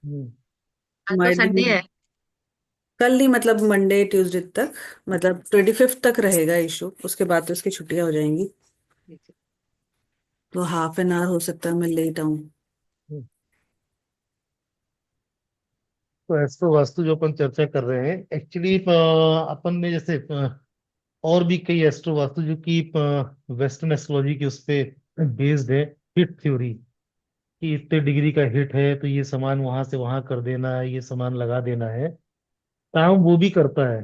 आज तो might Sunday भी। है। कल नहीं, मतलब मंडे ट्यूसडे तक, मतलब 25th तक रहेगा इशू, उसके बाद तो इसकी छुट्टियां हो जाएंगी। तो हाफ एन आवर हो सकता है मैं लेट आऊं। हम्म। तो एस्ट्रो वास्तु जो अपन चर्चा कर रहे हैं एक्चुअली अपन ने जैसे और भी कई एस्ट्रो वास्तु जो कि वेस्टर्न एस्ट्रोलॉजी के उस पे बेस्ड है। हिट थ्योरी कि इतने डिग्री का हिट है तो ये सामान वहां से वहां कर देना है, ये सामान लगा देना है। काम वो भी करता है,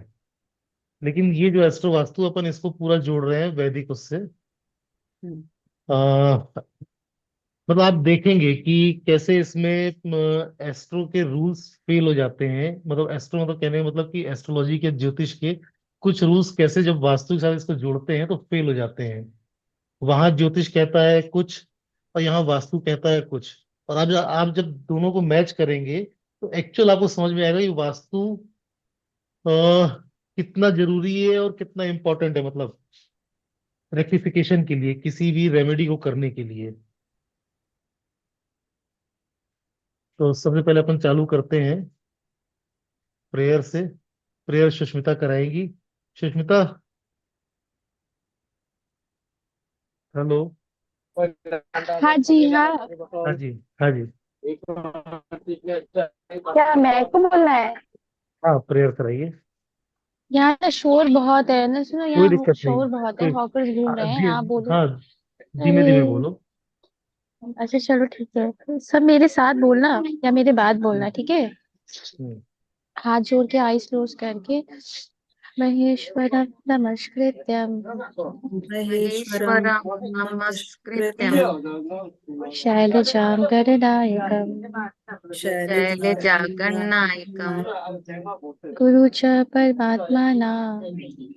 लेकिन ये जो एस्ट्रो वास्तु अपन इसको पूरा जोड़ रहे हैं वैदिक उससे। हम्म। आ, मतलब आप देखेंगे कि कैसे इसमें एस्ट्रो के रूल्स फेल हो जाते हैं। मतलब एस्ट्रो मतलब कहने का मतलब कि एस्ट्रोलॉजी के ज्योतिष के कुछ रूल्स कैसे जब वास्तु के साथ इसको जोड़ते हैं तो फेल हो जाते हैं। वहां ज्योतिष कहता है कुछ और यहाँ वास्तु कहता है कुछ। और आप जब दोनों को मैच करेंगे तो एक्चुअल आपको समझ में आएगा कि वास्तु अ, कितना जरूरी है और कितना इंपॉर्टेंट है, मतलब रेक्टिफिकेशन के लिए, किसी भी रेमेडी को करने के लिए। तो सबसे पहले अपन चालू करते हैं प्रेयर से। प्रेयर सुष्मिता कराएंगी। सुष्मिता। हेलो। हाँ जी हाँ। हाँ जी। हाँ जी। क्या मेरे को बोलना है? हाँ, प्रेयर कराइए। यहाँ ना शोर बहुत है ना, सुनो कोई यहाँ दिक्कत नहीं। शोर बहुत है, कोई हॉकर्स घूम रहे हैं, हाँ बोलो। हाँ, धीमे अरे धीमे बोलो। अच्छा चलो ठीक है, सब मेरे साथ बोलना या मेरे बाद बोलना, ठीक है? हम्म। हाथ जोड़ के आईज क्लोज करके। महेश्वरम नमस्कृत्यम महेश्वरम महेश्वरं नमस्कृत्यं नमस्कृत्यं शैलजां गणनायकम शैलजागन्नायकं गुरु च परमात्मा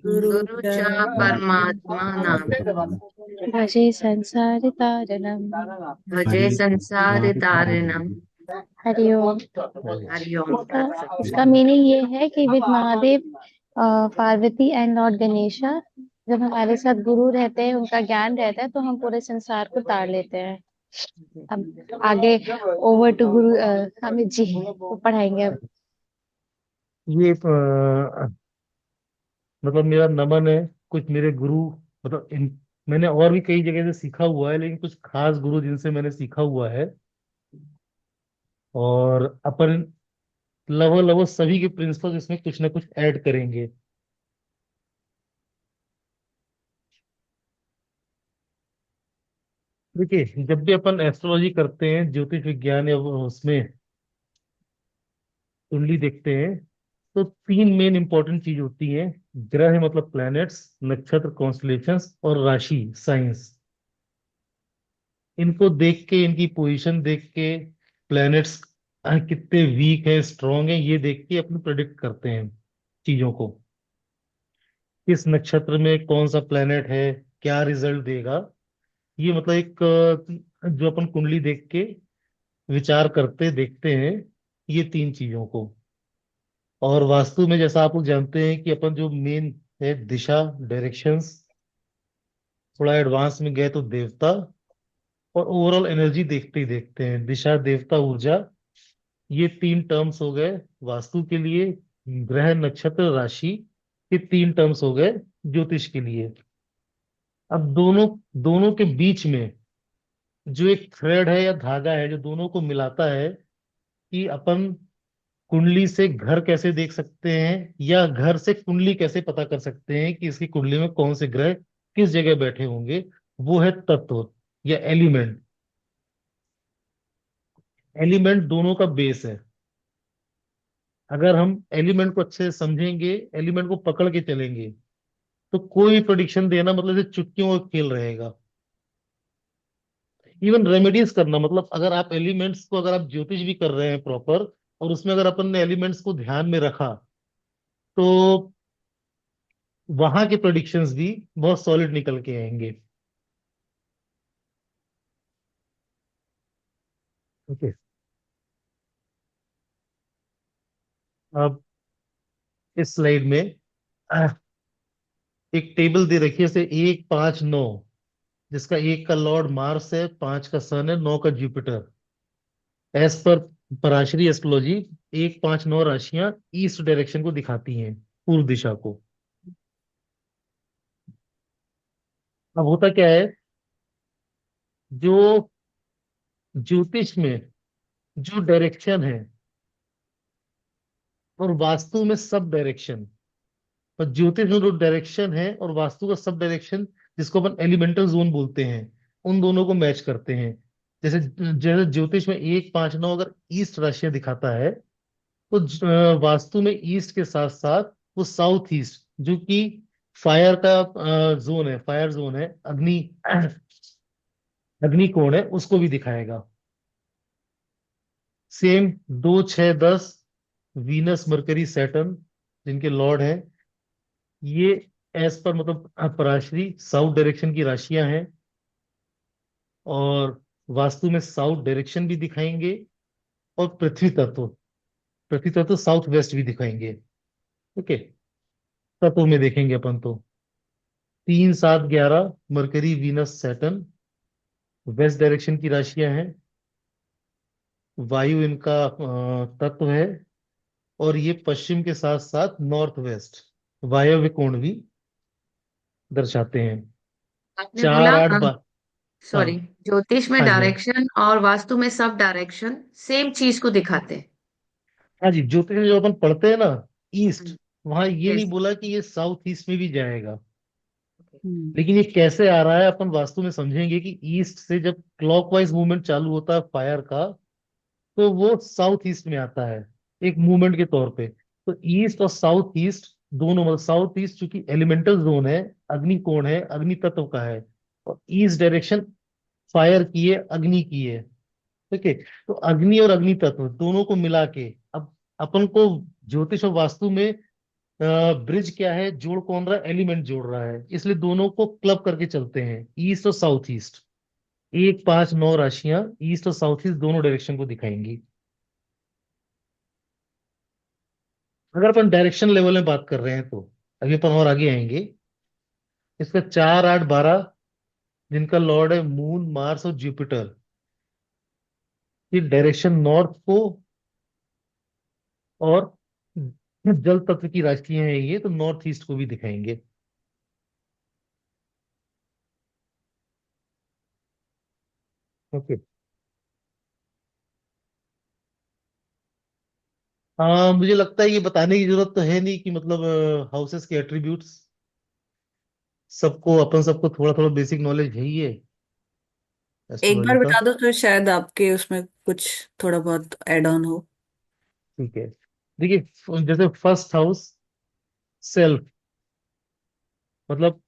गुरु गुरु च परमात्मानं भजे संसार तारणम। भजे संसारतारिणं। हरि ओम। हरि हरि ओम तत्सत। इसका मीनिंग ये है कि with Mahadev, Parvati and Lord Ganesha, जब हमारे साथ गुरु रहते हैं, उनका ज्ञान रहता है, तो हम पूरे संसार को तार लेते हैं। अब आगे ओवर टू गुरु अमित जी, वो पढ़ाएंगे अब। ये मतलब मेरा नमन है कुछ मेरे गुरु। मतलब मैंने और भी कई जगह से सीखा हुआ है, लेकिन कुछ खास गुरु जिनसे मैंने सीखा हुआ है। और अपन लगभग लगभग सभी के प्रिंसिपल इसमें कुछ ना कुछ ऐड करेंगे। देखिए, जब भी अपन एस्ट्रोलॉजी करते हैं, ज्योतिष विज्ञान या वो उसमें कुंडली देखते हैं, तो तीन मेन इंपॉर्टेंट चीज होती है। ग्रह मतलब प्लैनेट्स, नक्षत्र कॉन्स्टलेशंस, और राशि साइंस। इनको देख के, इनकी पोजीशन देख के, प्लैनेट्स कितने वीक है स्ट्रांग है, ये देख के अपन प्रेडिक्ट करते हैं चीजों को। किस नक्षत्र में कौन सा प्लैनेट है, क्या रिजल्ट देगा। ये मतलब एक जो अपन कुंडली देख के विचार करते देखते हैं, ये तीन चीजों को। और वास्तु में जैसा आप लोग जानते हैं कि अपन जो मेन है दिशा, डायरेक्शंस, थोड़ा एडवांस में गए तो देवता, और ओवरऑल एनर्जी देखते ही देखते हैं दिशा देवता ऊर्जा। ये तीन टर्म्स हो गए वास्तु के लिए। ग्रह नक्षत्र राशि, ये तीन टर्म्स हो गए ज्योतिष के लिए। अब दोनों दोनों के बीच में जो एक थ्रेड है या धागा है जो दोनों को मिलाता है, कि अपन कुंडली से घर कैसे देख सकते हैं या घर से कुंडली कैसे पता कर सकते हैं कि इसकी कुंडली में कौन से ग्रह किस जगह बैठे होंगे, वो है तत्व या एलिमेंट। एलिमेंट दोनों का बेस है। अगर हम एलिमेंट को अच्छे से समझेंगे, एलिमेंट को पकड़ के चलेंगे, तो कोई प्रोडिक्शन देना मतलब जैसे चुटकियों का खेल रहेगा। इवन रेमेडीज करना, मतलब अगर आप एलिमेंट्स को, अगर आप ज्योतिष भी कर रहे हैं प्रॉपर, और उसमें अगर अपन ने एलिमेंट्स को ध्यान में रखा, तो वहां के प्रोडिक्शंस भी बहुत सॉलिड निकल के आएंगे। ओके। अब इस स्लाइड में आह, एक टेबल दे रखी है, जैसे 1 5 9, जिसका 1 का लॉर्ड मार्स है, 5 का सन है, 9 का Jupiter. As per Parashari astrology 1 5 9 राशियां ईस्ट डायरेक्शन को दिखाती हैं, पूर्व दिशा को। अब होता क्या है, जो ज्योतिष में जो डायरेक्शन है और वास्तु में सब डायरेक्शन, और ज्योतिष में जो डायरेक्शन है और वास्तु का सब डायरेक्शन, जिसको अपन एलिमेंटल जोन बोलते हैं, उन दोनों को मैच करते हैं। जैसे जैसे ज्योतिष में 1 5 9 अगर ईस्ट राशियां दिखाता है, तो वास्तु में ईस्ट के साथ साथ वो साउथ ईस्ट, जो कि फायर का जोन है, फायर जोन है, अग्नि अग्नि कोण है, उसको भी दिखाएगा। सेम 2 6 10 वीनस मरकरी सैटर्न जिनके लॉर्ड हैं, ये एज पर मतलब पराशरी साउथ डायरेक्शन की राशियां हैं, और वास्तु में साउथ डायरेक्शन भी दिखाएंगे, और पृथ्वी तत्व साउथ वेस्ट भी दिखाएंगे। ओके, तत्व में देखेंगे अपन तो 3 7 11 mercury Venus Saturn west direction की राशियां हैं, वायु इनका तत्व है, और ये पश्चिम के साथ साथ नॉर्थ वेस्ट वायव्य कोण भी दर्शाते हैं। आपने चार बोला आठ बा हाँ। सॉरी, ज्योतिष में हाँ जी, हाँ। डायरेक्शन और वास्तु में सब डायरेक्शन सेम चीज को दिखाते हैं। हाँ जी, ज्योतिष में जो अपन पढ़ते हैं ना, ईस्ट, वहां ये नहीं यस। बोला कि ये साउथ ईस्ट में भी जाएगा, हम्म। लेकिन ये कैसे आ रहा है अपन वास्तु में समझेंगे कि ईस्ट से जब क्लॉकवाइज मूवमेंट चालू होता है फायर का, तो वो साउथ ईस्ट में आता है एक मूवमेंट के तौर पे। तो ईस्ट और साउथ ईस्ट दोनों, मतलब साउथ ईस्ट चूंकि एलिमेंटल जोन है, अग्नि कोण है, अग्नि तत्व का है, और ईस्ट डायरेक्शन फायर की है, अग्नि की है। ठीक है, तो अग्नि और अग्नि तत्व दोनों को मिला के अब अपन को ज्योतिष और वास्तु में ब्रिज क्या है, जोड़ कौन रहा है, एलिमेंट जोड़ रहा है, इसलिए दोनों को क्लब करके चलते हैं, ईस्ट और साउथ ईस्ट। 1 5 9 राशियां ईस्ट और साउथ ईस्ट दोनों डायरेक्शन को दिखाएंगी। अगर अपन डायरेक्शन लेवल में बात कर रहे हैं तो अभी अपन और आगे आएंगे। इसका 4 8 12 जिनका लॉर्ड है मून मार्स और जुपिटर, ये डायरेक्शन नॉर्थ को, और जल तत्व की राशियां हैं ये, तो नॉर्थ ईस्ट को भी दिखाएंगे। ओके। हाँ, मुझे लगता है ये बताने की जरूरत तो है नहीं कि मतलब हाउसेस के एट्रीब्यूट्स सबको, अपन सबको थोड़ा थोड़ा बेसिक नॉलेज है ही है एक बार एस्ट्रोलॉजी का। बता दो तो शायद आपके उसमें कुछ थोड़ा बहुत ऐड ऑन हो। ठीक है, देखिए जैसे फर्स्ट हाउस सेल्फ, मतलब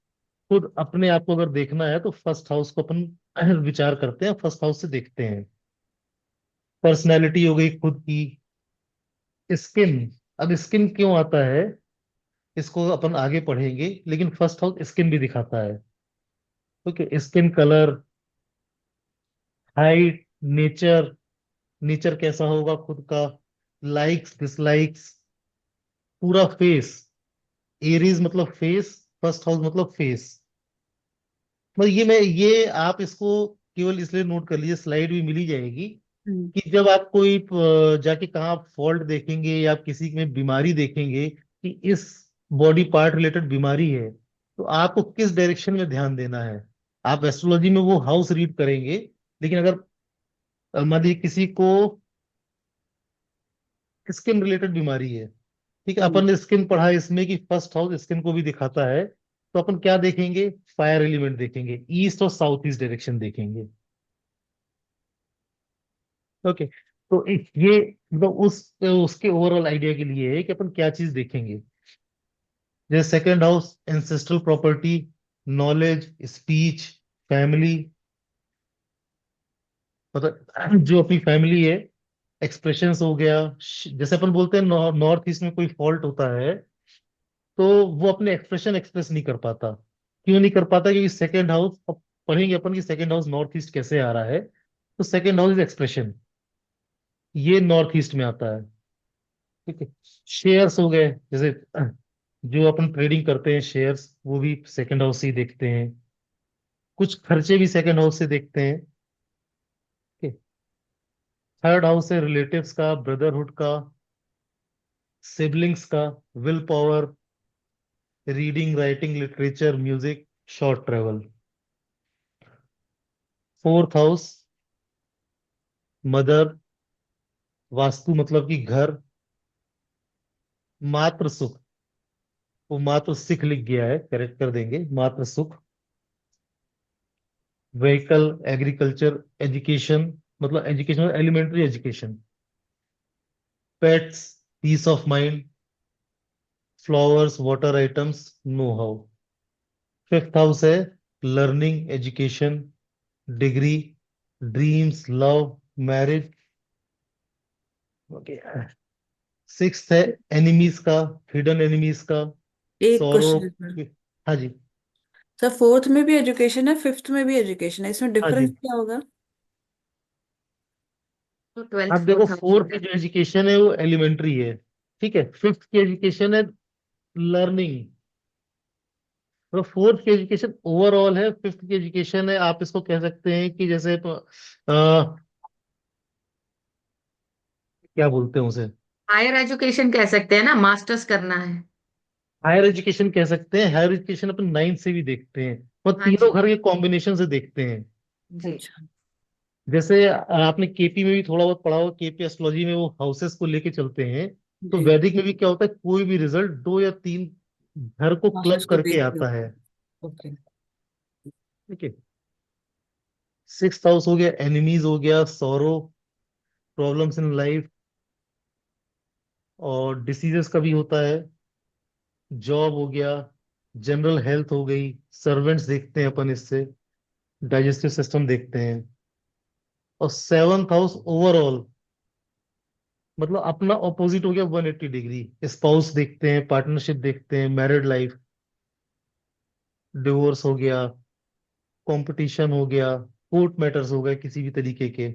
खुद अपने आप को अगर देखना है तो फर्स्ट हाउस को अपन विचार करते हैं, फर्स्ट हाउस से देखते हैं। पर्सनैलिटी हो गई खुद की। स्किन, अब स्किन क्यों आता है इसको अपन आगे पढ़ेंगे, लेकिन फर्स्ट हाउस स्किन भी दिखाता है। Okay, skin colour, height, nature, nature कैसा होगा खुद का, लाइक्स डिसलाइक्स, पूरा फेस। एरीज मतलब फेस, फर्स्ट हाउस मतलब फेस। मतलब ये आप इसको केवल इसलिए नोट कर लीजिए, स्लाइड भी मिली जाएगी, हम्म। कि जब आप कोई जाके कहाँ फॉल्ट देखेंगे या आप किसी में बीमारी देखेंगे कि इस बॉडी पार्ट रिलेटेड बीमारी है, तो आपको किस डायरेक्शन में ध्यान देना है। आप एस्ट्रोलॉजी में वो हाउस रीड करेंगे, लेकिन अगर मान लीजिए किसी को स्किन रिलेटेड बीमारी है, ठीक है, अपन ने स्किन पढ़ा है इसमें कि फर्स्ट हाउस स्किन को भी दिखाता है, तो अपन क्या देखेंगे, फायर एलिमेंट देखेंगे, ईस्ट और साउथ ईस्ट डायरेक्शन देखेंगे। ओके, तो ये मतलब उसके ओवरऑल आइडिया के लिए है कि अपन क्या चीज देखेंगे। जैसे second house ancestral property, knowledge, speech, family, मतलब जो अपनी फैमिली है, एक्सप्रेशंस हो गया। जैसे अपन बोलते हैं नॉर्थ ईस्ट में कोई फॉल्ट होता है, तो वो अपने एक्सप्रेशन एक्सप्रेस नहीं कर पाता। क्यों नहीं कर पाता, क्योंकि सेकंड हाउस, अब पढ़ेंगे अपन कि सेकंड हाउस नॉर्थ ईस्ट कैसे आ रहा है, तो सेकंड हाउस इज एक्सप्रेशन, ये नॉर्थ ईस्ट में आता है। ठीक है, शेयर्स हो गए, जैसे जो अपन ट्रेडिंग करते हैं शेयर्स, वो भी सेकंड हाउस से ही देखते हैं। कुछ खर्चे भी सेकंड हाउस से देखते हैं। ठीक है, थर्ड हाउस है रिलेटिव्स का, ब्रदरहुड का, सिबलिंग्स का, will power, reading, writing, literature, music, short travel. Fourth house mother, vastu मतलब कि घर, मातृ सुख, वो मातृ सिख लिख गया है, करेक्ट कर देंगे, मातृ सुख, व्हीकल, एग्रीकल्चर, एजुकेशन मतलब education elementary education, pets, peace of mind, flowers, water items, know how. Fifth house है learning, education, degree, dreams, love, marriage. Okay. Sixth है एनिमीज का, हिडन एनिमीज का, एक सौरो। Question sir. हाँ जी। Sir fourth में भी education है, fifth में भी एजुकेशन है, इसमें हाँ डिफरेंस जी। क्या होगा? तो ट्वेल्थ आप देखो फोर्थ हाउस हो फोर्थ की गया। जो एजुकेशन है वो एलिमेंट्री है, ठीक है। फिफ्थ की एजुकेशन है लर्निंग, तो फोर्थ की एजुकेशन ओवरऑल है, फिफ्थ की एजुकेशन है, आप इसको कह सकते हैं कि जैसे क्या बोलते हैं उसे, हायर एजुकेशन कह सकते हैं ना, मास्टर्स करना है। हायर एजुकेशन कह सकते हैं। हायर एजुकेशन अपन नाइन्थ से भी देखते हैं और हाँ तीनों जी। घर के कॉम्बिनेशन से देखते हैं। जी। अच्छा। जैसे आपने केपी में भी थोड़ा बहुत पढ़ा होगा, केपी एस्ट्रोलॉजी में वो हाउसेस को लेके चलते हैं। तो जी। वैदिक में भी क्या होता है, कोई भी रिजल्ट दो या तीन घर को क्लब मास्टर्स को करके देख के आता होता है। है। ओके। ठीक है। सिक्स हाउस हो गया एनिमीज, हो गया सौरो, प्रॉब्लम्स इन लाइफ, और डिसीजेस का भी होता है, जॉब हो गया, जनरल हेल्थ हो गई, सर्वेंट्स देखते हैं अपन इससे, डाइजेस्टिव सिस्टम देखते हैं। और सेवंथ हाउस ओवरऑल मतलब अपना ऑपोजिट हो गया 180 डिग्री, स्पाउस देखते हैं, पार्टनरशिप देखते हैं, मैरिड लाइफ, डिवोर्स हो गया, कंपटीशन हो गया, कोर्ट मैटर्स हो गए किसी भी तरीके के,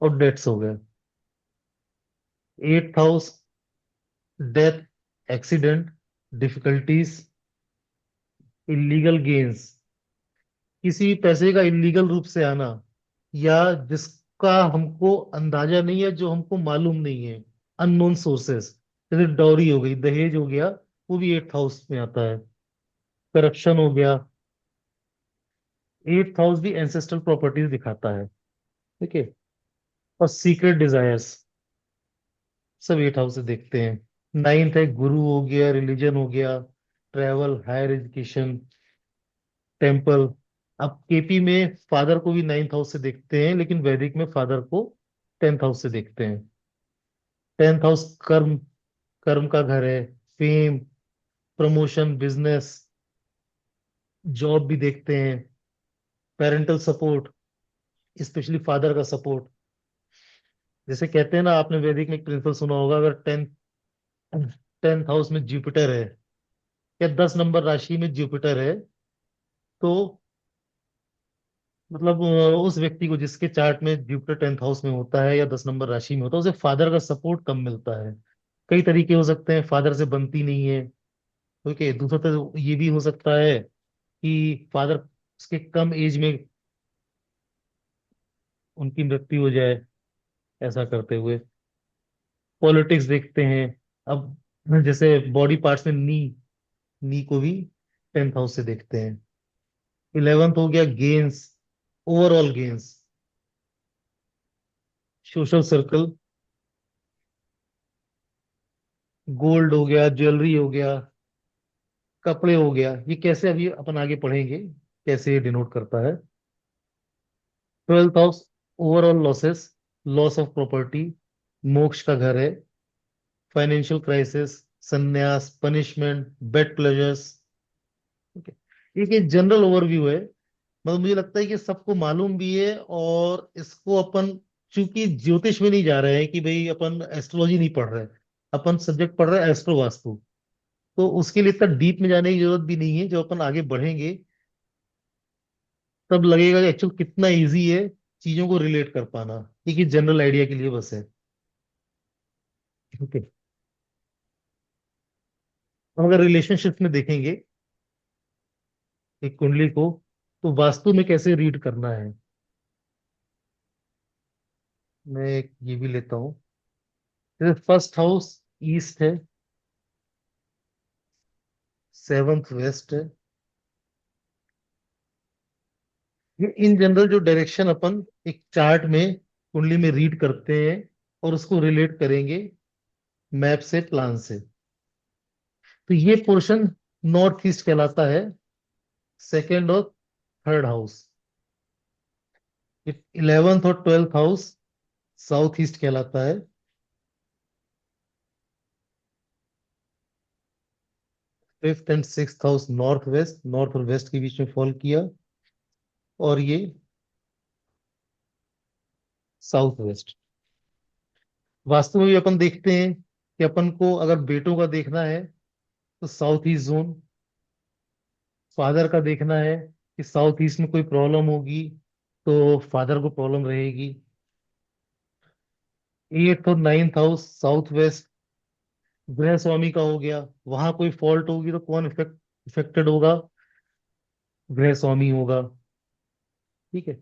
और डेथ्स हो गए। Eighth house death, accident, difficulties, illegal gains, किसी भी पैसे का इलीगल रूप से आना, या जिसका हमको अंदाजा नहीं है, जो हमको मालूम नहीं है, अननोन सोर्सेस, जैसे डॉरी हो गई, दहेज हो गया, वो भी एट्थ हाउस में आता है। करप्शन हो गया। एट्थ हाउस भी एंसेस्ट्रल प्रॉपर्टीज दिखाता है, ठीक है। और सीक्रेट डिजायर्स सब एट हाउस से देखते हैं। नाइन्थ है गुरु हो गया, रिलीजन हो गया, ट्रैवल, हायर एजुकेशन, टेम्पल। अब केपी में फादर को भी नाइन्थ हाउस से देखते हैं, लेकिन वैदिक में फादर को टेंथ हाउस से देखते हैं। टेंथ हाउस कर्म, कर्म का घर है, फेम, प्रमोशन, बिजनेस, जॉब भी देखते हैं, पेरेंटल सपोर्ट, स्पेशली फादर का सपोर्ट। जैसे कहते हैं ना, आपने वैदिक में एक प्रिंसिपल सुना होगा, अगर टेंथ टेंथ हाउस में जुपिटर है या 10 नंबर राशि में जुपिटर है, तो मतलब उस व्यक्ति को जिसके चार्ट में जुपिटर टेंथ हाउस में होता है या 10 नंबर राशि में होता है, उसे फादर का सपोर्ट कम मिलता है। कई तरीके हो सकते हैं, फादर से बनती नहीं है, ओके। दूसरा तो ये भी हो सकता है कि फादर उसके कम एज में उनकी मृत्यु हो जाए, ऐसा करते हुए। पॉलिटिक्स देखते हैं। अब जैसे बॉडी पार्ट्स में नी को भी टेंथ हाउस से देखते हैं। इलेवेंथ हो गया gains, overall gains, social circle, gold हो गया, ज्वेलरी हो गया, कपड़े हो गया। ये कैसे अभी अपन आगे पढ़ेंगे कैसे ये डिनोट करता है। Twelfth house overall losses, loss of property, मोक्ष का घर है, फाइनेंशियल क्राइसिस, संन्यास, पनिशमेंट, बेड प्लेजर्स। ये जनरल ओवरव्यू है। मतलब मुझे लगता है कि सबको मालूम भी है, और इसको अपन चूंकि ज्योतिष में नहीं जा रहे हैं कि भाई अपन एस्ट्रोलॉजी नहीं पढ़ रहे, अपन सब्जेक्ट पढ़ रहे हैं एस्ट्रो वास्तु, तो उसके लिए इतना डीप में जाने की जरूरत भी नहीं है। जो अपन आगे बढ़ेंगे तब लगेगा कि एक्चुअल कितना इजी है चीजों को रिलेट कर पाना। ये जनरल आइडिया के लिए बस है। ओके। हम अगर रिलेशनशिप में देखेंगे एक कुंडली को, तो वास्तु में कैसे रीड करना है। मैं ये भी लेता हूँ। जैसे फर्स्ट हाउस ईस्ट है, सेवंथ वेस्ट है। ये इन जनरल जो डायरेक्शन अपन एक चार्ट में कुंडली में रीड करते हैं और उसको रिलेट करेंगे मैप से, प्लान से। तो ये पोर्शन नॉर्थ ईस्ट कहलाता है, सेकेंड और थर्ड हाउस। 11th और 12th हाउस साउथ ईस्ट कहलाता है। Fifth and sixth house north west, north और वेस्ट के बीच में फॉल किया। और ये साउथ वेस्ट। वास्तु में भी अपन देखते हैं कि अपन को अगर बेटों का देखना है तो साउथ ईस्ट जोन, फादर का देखना है कि साउथ ईस्ट में कोई प्रॉब्लम होगी तो फादर को प्रॉब्लम रहेगी। एट्थ और नाइन्थ हाउस साउथ वेस्ट गृह स्वामी का हो गया, वहां कोई फॉल्ट होगी तो कौन इफेक्टेड होगा? गृह स्वामी होगा। ठीक है।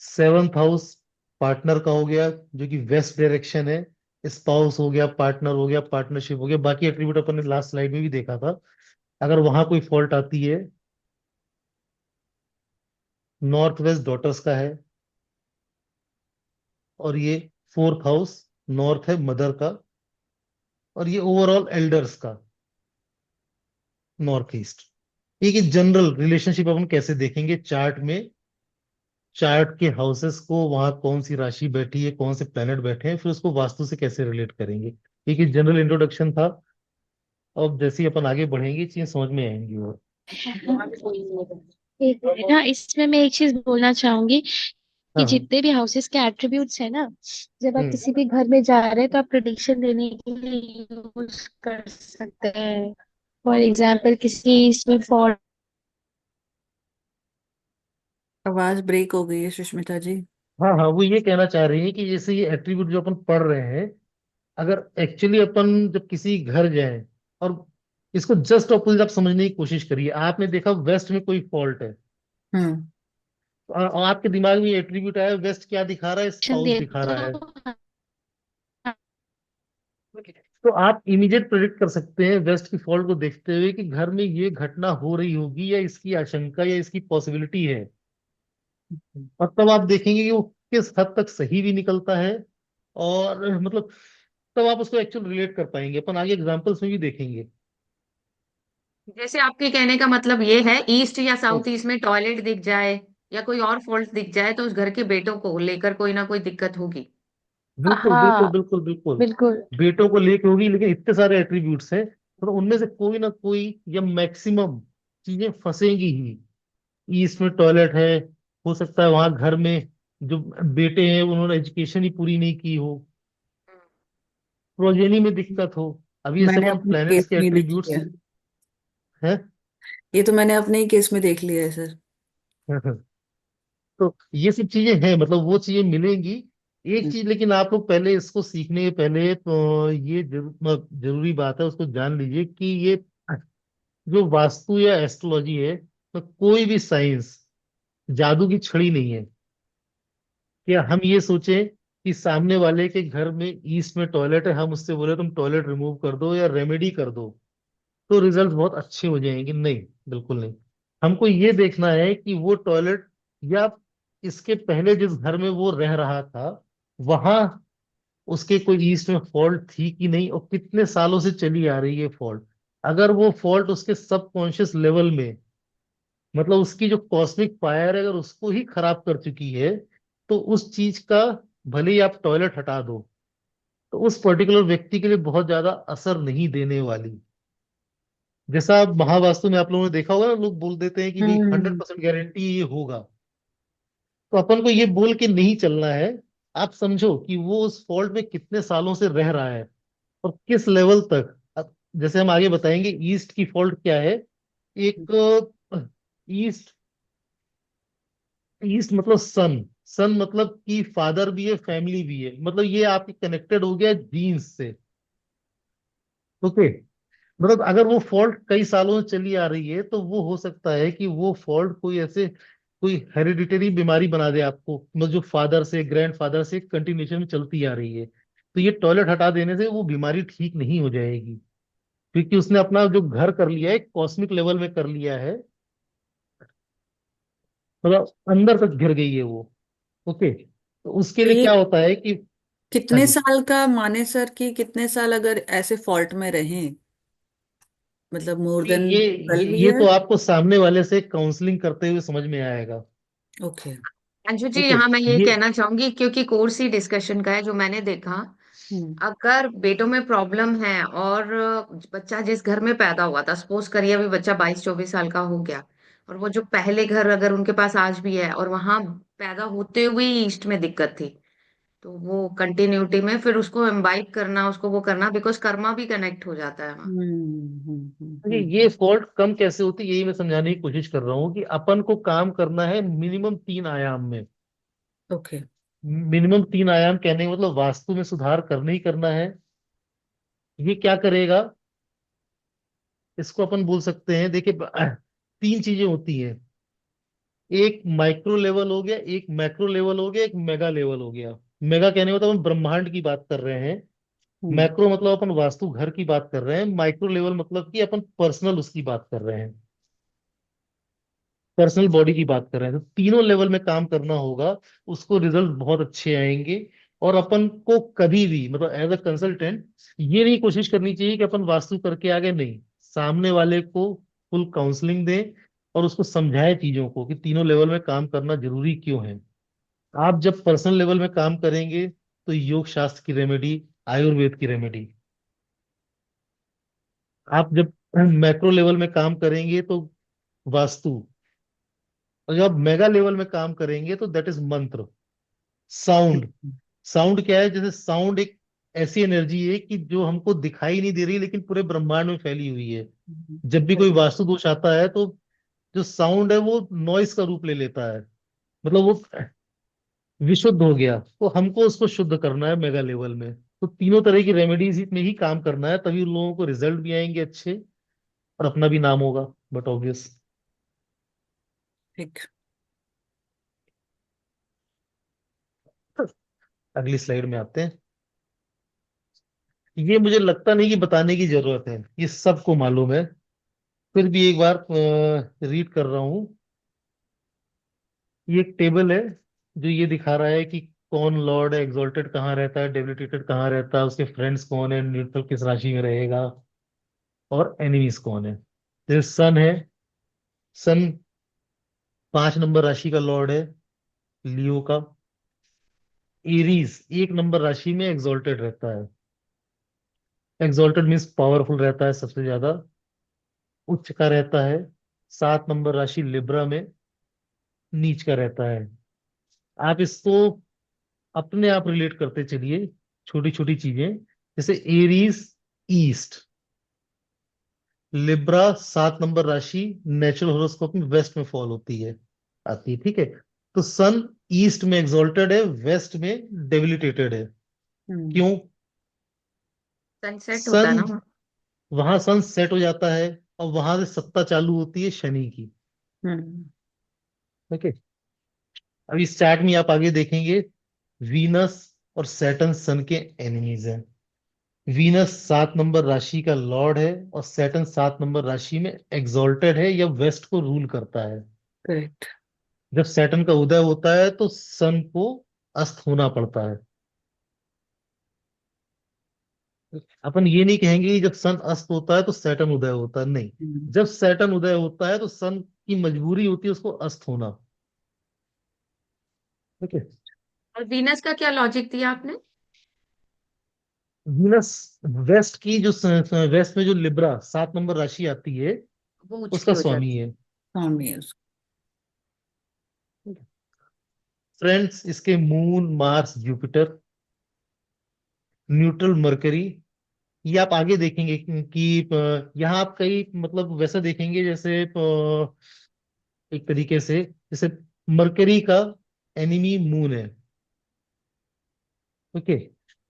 सेवंथ हाउस पार्टनर का हो गया, जो कि वेस्ट डायरेक्शन है। स्पाउस हो गया, पार्टनर हो गया, पार्टनरशिप हो गया, बाकी एट्रीब्यूट अपन ने लास्ट स्लाइड में भी देखा था। अगर वहां कोई फॉल्ट आती है, नॉर्थ वेस्ट डॉटर्स का है। और ये फोर्थ हाउस नॉर्थ है मदर का। और ये ओवरऑल एल्डर्स का, नॉर्थ ईस्ट। एक जनरल रिलेशनशिप अपन कैसे देखेंगे चार्ट में, चार्ट के हाउसेस को वहां कौन सी राशि बैठी है, कौन से प्लैनेट बैठे हैं, फिर उसको वास्तु से कैसे रिलेट करेंगे। एक जनरल इंट्रोडक्शन था। अब जैसे ही अपन आगे बढ़ेंगे चीजें समझ में आएंगी। और एक मिनट, हाँ, इसमें मैं एक चीज बोलना चाहूंगी कि हाँ हाँ। जितने भी हाउसेस के एट्रीब्यूट्स है ना, जब आप हम्म। किसी भी घर में जा रहे हैं तो आप प्रेडिक्शन देने के लिए यूज कर सकते हैं। फॉर एग्जाम्पल किसी इसमें फॉल्ट। आवाज ब्रेक हो गई है सुष्मिता जी। हाँ हाँ, वो ये कहना चाह रही है कि जैसे ये एट्रीब्यूट जो अपन पढ़ रहे हैं, अगर एक्चुअली अपन जब किसी घर जाएं और इसको जस्ट ऑपोजिट आप समझने की कोशिश करिए। आपने देखा वेस्ट में कोई फॉल्ट है, हम्म। और आपके दिमाग में एट्रीब्यूट आया, वेस्ट क्या दिखा रहा है? स्पाउस दे दिखा तो रहा है। तो आप इमीडिएट प्रेडिक्ट कर सकते हैं वेस्ट की फॉल्ट को देखते हुए कि घर में ये घटना हो रही होगी, या इसकी आशंका या इसकी पॉसिबिलिटी है। और तब आप देखेंगे कि वो किस हद तक सही भी निकलता है। और मतलब तब आप उसको एक्चुअल रिलेट कर पाएंगे। अपन आगे एग्जांपल्स में भी देखेंगे। जैसे आपके कहने का मतलब ये है, ईस्ट या हम्म, साउथ ईस्ट में टॉयलेट दिख जाए या कोई और फॉल्ट दिख जाए तो उस घर के बेटों को लेकर कोई ना कोई दिक्कत होगी। बिल्कुल बिल्कुल हाँ, बिल्कुल बिल्कुल। बिल्कुल। बेटों को लेके होगी, लेकिन इतने सारे एट्रीब्यूट्स हैं तो उनमें से कोई ना कोई या मैक्सिमम चीजें फंसेंगी ही। ईस्ट में टॉयलेट है, हो सकता है वहां घर में जो बेटे हैं उन्होंने एजुकेशन ही पूरी नहीं की हो, प्रोजेनी में दिक्कत हो। अभी ऐसे मैंने अपन अपने प्लैनेट्स केस के में ही देख एट्रीब्यूट्स लिया। हैं। ये तो मैंने अपने ही केस में देख लिया है सर। तो ये सब चीजें हैं, मतलब वो चीजें मिलेंगी। एक हम्म। चीज लेकिन आप लोग पहले इसको सीखने के पहले तो ये जरूरी बात है, उसको जान लीजिए कि ये जो वास्तु या एस्ट्रोलॉजी है, तो कोई भी साइंस जादू की छड़ी नहीं है। कि हम ये सोचें कि सामने वाले के घर में ईस्ट में टॉयलेट है, हम उससे बोले तुम टॉयलेट रिमूव कर दो या रेमेडी कर दो तो रिजल्ट बहुत अच्छे हो जाएंगे। नहीं, बिल्कुल नहीं। हमको ये देखना है कि वो टॉयलेट या इसके पहले जिस घर में वो रह रहा था वहां उसके कोई ईस्ट में फॉल्ट थी कि नहीं, और कितने सालों से चली आ रही है फॉल्ट। अगर वो फॉल्ट उसके सबकॉन्शियस लेवल में, मतलब उसकी जो कॉस्मिक फायर है, अगर उसको ही खराब कर चुकी है, तो उस चीज का भले ही आप टॉयलेट हटा दो तो उस पर्टिकुलर व्यक्ति के लिए बहुत ज्यादा असर नहीं देने वाली। जैसा आप महावास्तु में आप लोगों ने देखा होगा ना, लोग बोल देते हैं कि भाई हम्म। 100% गारंटी ये होगा। तो अपन को ये बोल के नहीं चलना है। आप समझो कि वो उस फॉल्ट में कितने सालों से रह रहा है और किस लेवल तक। जैसे हम आगे बताएंगे ईस्ट की फॉल्ट क्या है। एक ईस्ट, ईस्ट मतलब सन। सन मतलब कि फादर भी है, फैमिली भी है, मतलब ये आपके कनेक्टेड हो गया जीन्स से। ओके। मतलब अगर वो फॉल्ट कई सालों से चली आ रही है तो वो हो सकता है कि वो फॉल्ट कोई ऐसे कोई हेरिडिटरी बीमारी बना दे आपको, मतलब जो फादर से ग्रैंडफादर से कंटिन्यूशन में चलती आ रही है, तो ये टॉयलेट हटा देने से वो बीमारी ठीक नहीं हो जाएगी, क्योंकि उसने अपना जो घर कर लिया है कॉस्मिक लेवल में कर लिया है, मतलब अंदर तक घिर गई है वो। ओके, तो उसके तो लिए ये क्या होता है कि, हाँ कितने जी, साल का माने सर कि कितने साल अगर ऐसे फॉल्ट में रहें, मतलब मोर ये देन ये 12 ये तो ईयर? आपको सामने वाले से काउंसलिंग करते हुए समझ में आएगा। ओके। अंशु जी, ओके, यहाँ मैं ये ये कहना चाहूंगी, क्योंकि कोर्स ही डिस्कशन का है जो मैंने देखा। हम्म। अगर बेटों में प्रॉब्लम है और बच्चा जिस घर में पैदा हुआ था, सपोज करिए अभी बच्चा 22-24 साल का हो गया, और वो जो पहले घर अगर उनके पास आज भी है, और वहां पैदा होते हुए ही ईस्ट में दिक्कत थी, तो वो कंटिन्यूटी में फिर उसको इम्बाइब करना, उसको वो करना, बिकॉज कर्मा भी कनेक्ट हो जाता है वहाँ। ये फॉल्ट कम कैसे होती है, यही मैं समझाने की कोशिश कर रहा हूँ कि अपन को काम करना है मिनिमम 3 आयाम में। ओके। मिनिमम 3 आयाम कहने का मतलब वास्तु में सुधार करना ही करना है। ये क्या करेगा, इसको अपन बोल सकते हैं, देखिए 3 चीजें होती हैं। एक माइक्रो लेवल हो गया, एक मैक्रो लेवल हो गया, एक मेगा लेवल हो गया। मेगा कहने का मतलब हम ब्रह्मांड की बात कर रहे हैं। हम्म। मैक्रो मतलब अपन वास्तु घर की बात कर रहे हैं। माइक्रो लेवल मतलब कि अपन पर्सनल उसकी बात कर रहे हैं, पर्सनल बॉडी की बात कर रहे हैं। तो तीनों लेवल में काम करना होगा, उसको रिजल्ट बहुत अच्छे आएंगे। और अपन को कभी भी मतलब एज अ कंसल्टेंट ये नहीं कोशिश करनी चाहिए कि अपन वास्तु करके आगे, नहीं, सामने वाले को फुल काउंसलिंग दें और उसको समझाए चीजों को कि तीनों लेवल में काम करना जरूरी क्यों है। आप जब पर्सनल लेवल में काम करेंगे तो योग शास्त्र की रेमेडी, आयुर्वेद की रेमेडी। आप जब मैक्रो लेवल में काम करेंगे तो वास्तु, और जब आप मेगा लेवल में काम करेंगे तो दैट इज मंत्र, साउंड। साउंड क्या है, जैसे साउंड एक ऐसी एनर्जी है कि जो हमको दिखाई नहीं दे रही लेकिन पूरे ब्रह्मांड में फैली हुई है। जब भी कोई वास्तु दोष आता है तो जो साउंड है वो नॉइस का रूप ले लेता है, मतलब वो विशुद्ध हो गया, तो हमको उसको शुद्ध करना है मेगा लेवल में। तो तीनों तरह की रेमेडीज में ही काम करना है, तभी उन लोगों को रिजल्ट भी आएंगे अच्छे और अपना भी नाम होगा, बट ऑब्वियस। ठीक। अगली स्लाइड में आते हैं। ये मुझे लगता नहीं कि बताने की जरूरत है, ये सबको मालूम है, फिर भी एक बार रीड कर रहा हूँ। ये एक टेबल है जो ये दिखा रहा है कि कौन लॉर्ड है, एग्जॉल्टेड कहाँ रहता है, डेबिलिटेटेड कहाँ रहता है, उसके फ्रेंड्स कौन है, न्यूट्रल किस राशि में रहेगा, और एनिमीज कौन है। जैसे सन है, सन 5 नंबर राशि का लॉर्ड है, लियो का। एरीज 1 नंबर राशि में एग्जॉल्टेड रहता है। एग्जॉल्टेड मीन्स पावरफुल रहता है सबसे ज्यादा, उच्च का रहता है। 7 नंबर राशि लिब्रा में नीच का रहता है। आप इसको अपने आप रिलेट करते चलिए, छोटी छोटी चीजें, जैसे एरीज ईस्ट, लिब्रा 7 नंबर राशि नेचुरल हॉरोस्कोप में वेस्ट में फॉल होती है, आती है, ठीक है। तो सन ईस्ट में एग्जॉल्टेड है, वेस्ट में डेबिलिटेटेड है। हम्म। क्यों? सनसेट होता है सन, ना वहाँ। वहां सन सेट हो जाता है और वहां से सत्ता चालू होती है शनि की। हम्म। ओके, अब इस चार्ट में आप आगे देखेंगे, वीनस और सैटर्न सन के एनिमीज हैं। वीनस 7 नंबर राशि का लॉर्ड है और सैटर्न 7 नंबर राशि में एग्जॉल्टेड है या वेस्ट को रूल करता है। करेक्ट। जब सैटर्न का उदय होता है तो सन को अस्त होना पड़ता है। अपन ये नहीं कहेंगे कि जब सन अस्त होता है तो सैटर्न उदय होता है, नहीं। जब सैटर्न उदय होता है तो सन की मजबूरी होती है उसको अस्त होना। ठीक है। और वीनस का क्या लॉजिक दिया आपने? वीनस वेस्ट की जो वेस्ट में जो लिब्रा 7 नंबर राशि आती है वो उच्च की उसका हो स्वामी जाती है। स्वामी है उसका। फ्रेंड्स, इसके moon Mars Jupiter, neutral mercury, ये आप आगे देखेंगे कि यहाँ आप कई मतलब वैसा देखेंगे जैसे एक तरीके से जैसे मरकरी का एनिमी मून है। ओके,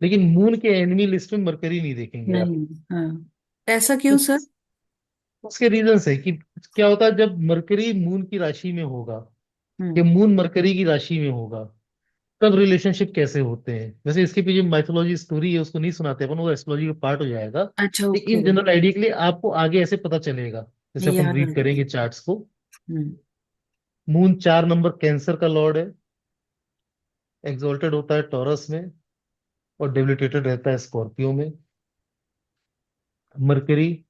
लेकिन मून के एनिमी लिस्ट में मरकरी नहीं देखेंगे आप। नहीं। हाँ, ऐसा क्यों सर? उस, उसके रीजन है कि क्या होता है जब मरकरी मून की राशि में होगा कि हम्म। मून मरकरी की राशि में होगा, तब रिलेशनशिप कैसे होते हैं। वैसे इसके पीछे माइथोलॉजी स्टोरी है, उसको नहीं सुनाते अपन, वो एस्ट्रोलॉजी का पार्ट हो जाएगा। अच्छा, ओके। लेकिन जनरल आइडिया के लिए आपको आगे ऐसे पता चलेगा, जैसे अपन याद आ रीड गया। करेंगे चार्ट्स को। हम्म। मून 4 नंबर कैंसर का लॉर्ड है, एक्सोल्टेड होता है टॉरस में, और डेबिलिटेटेड रहता है स्कॉर्पियो में। मरकरी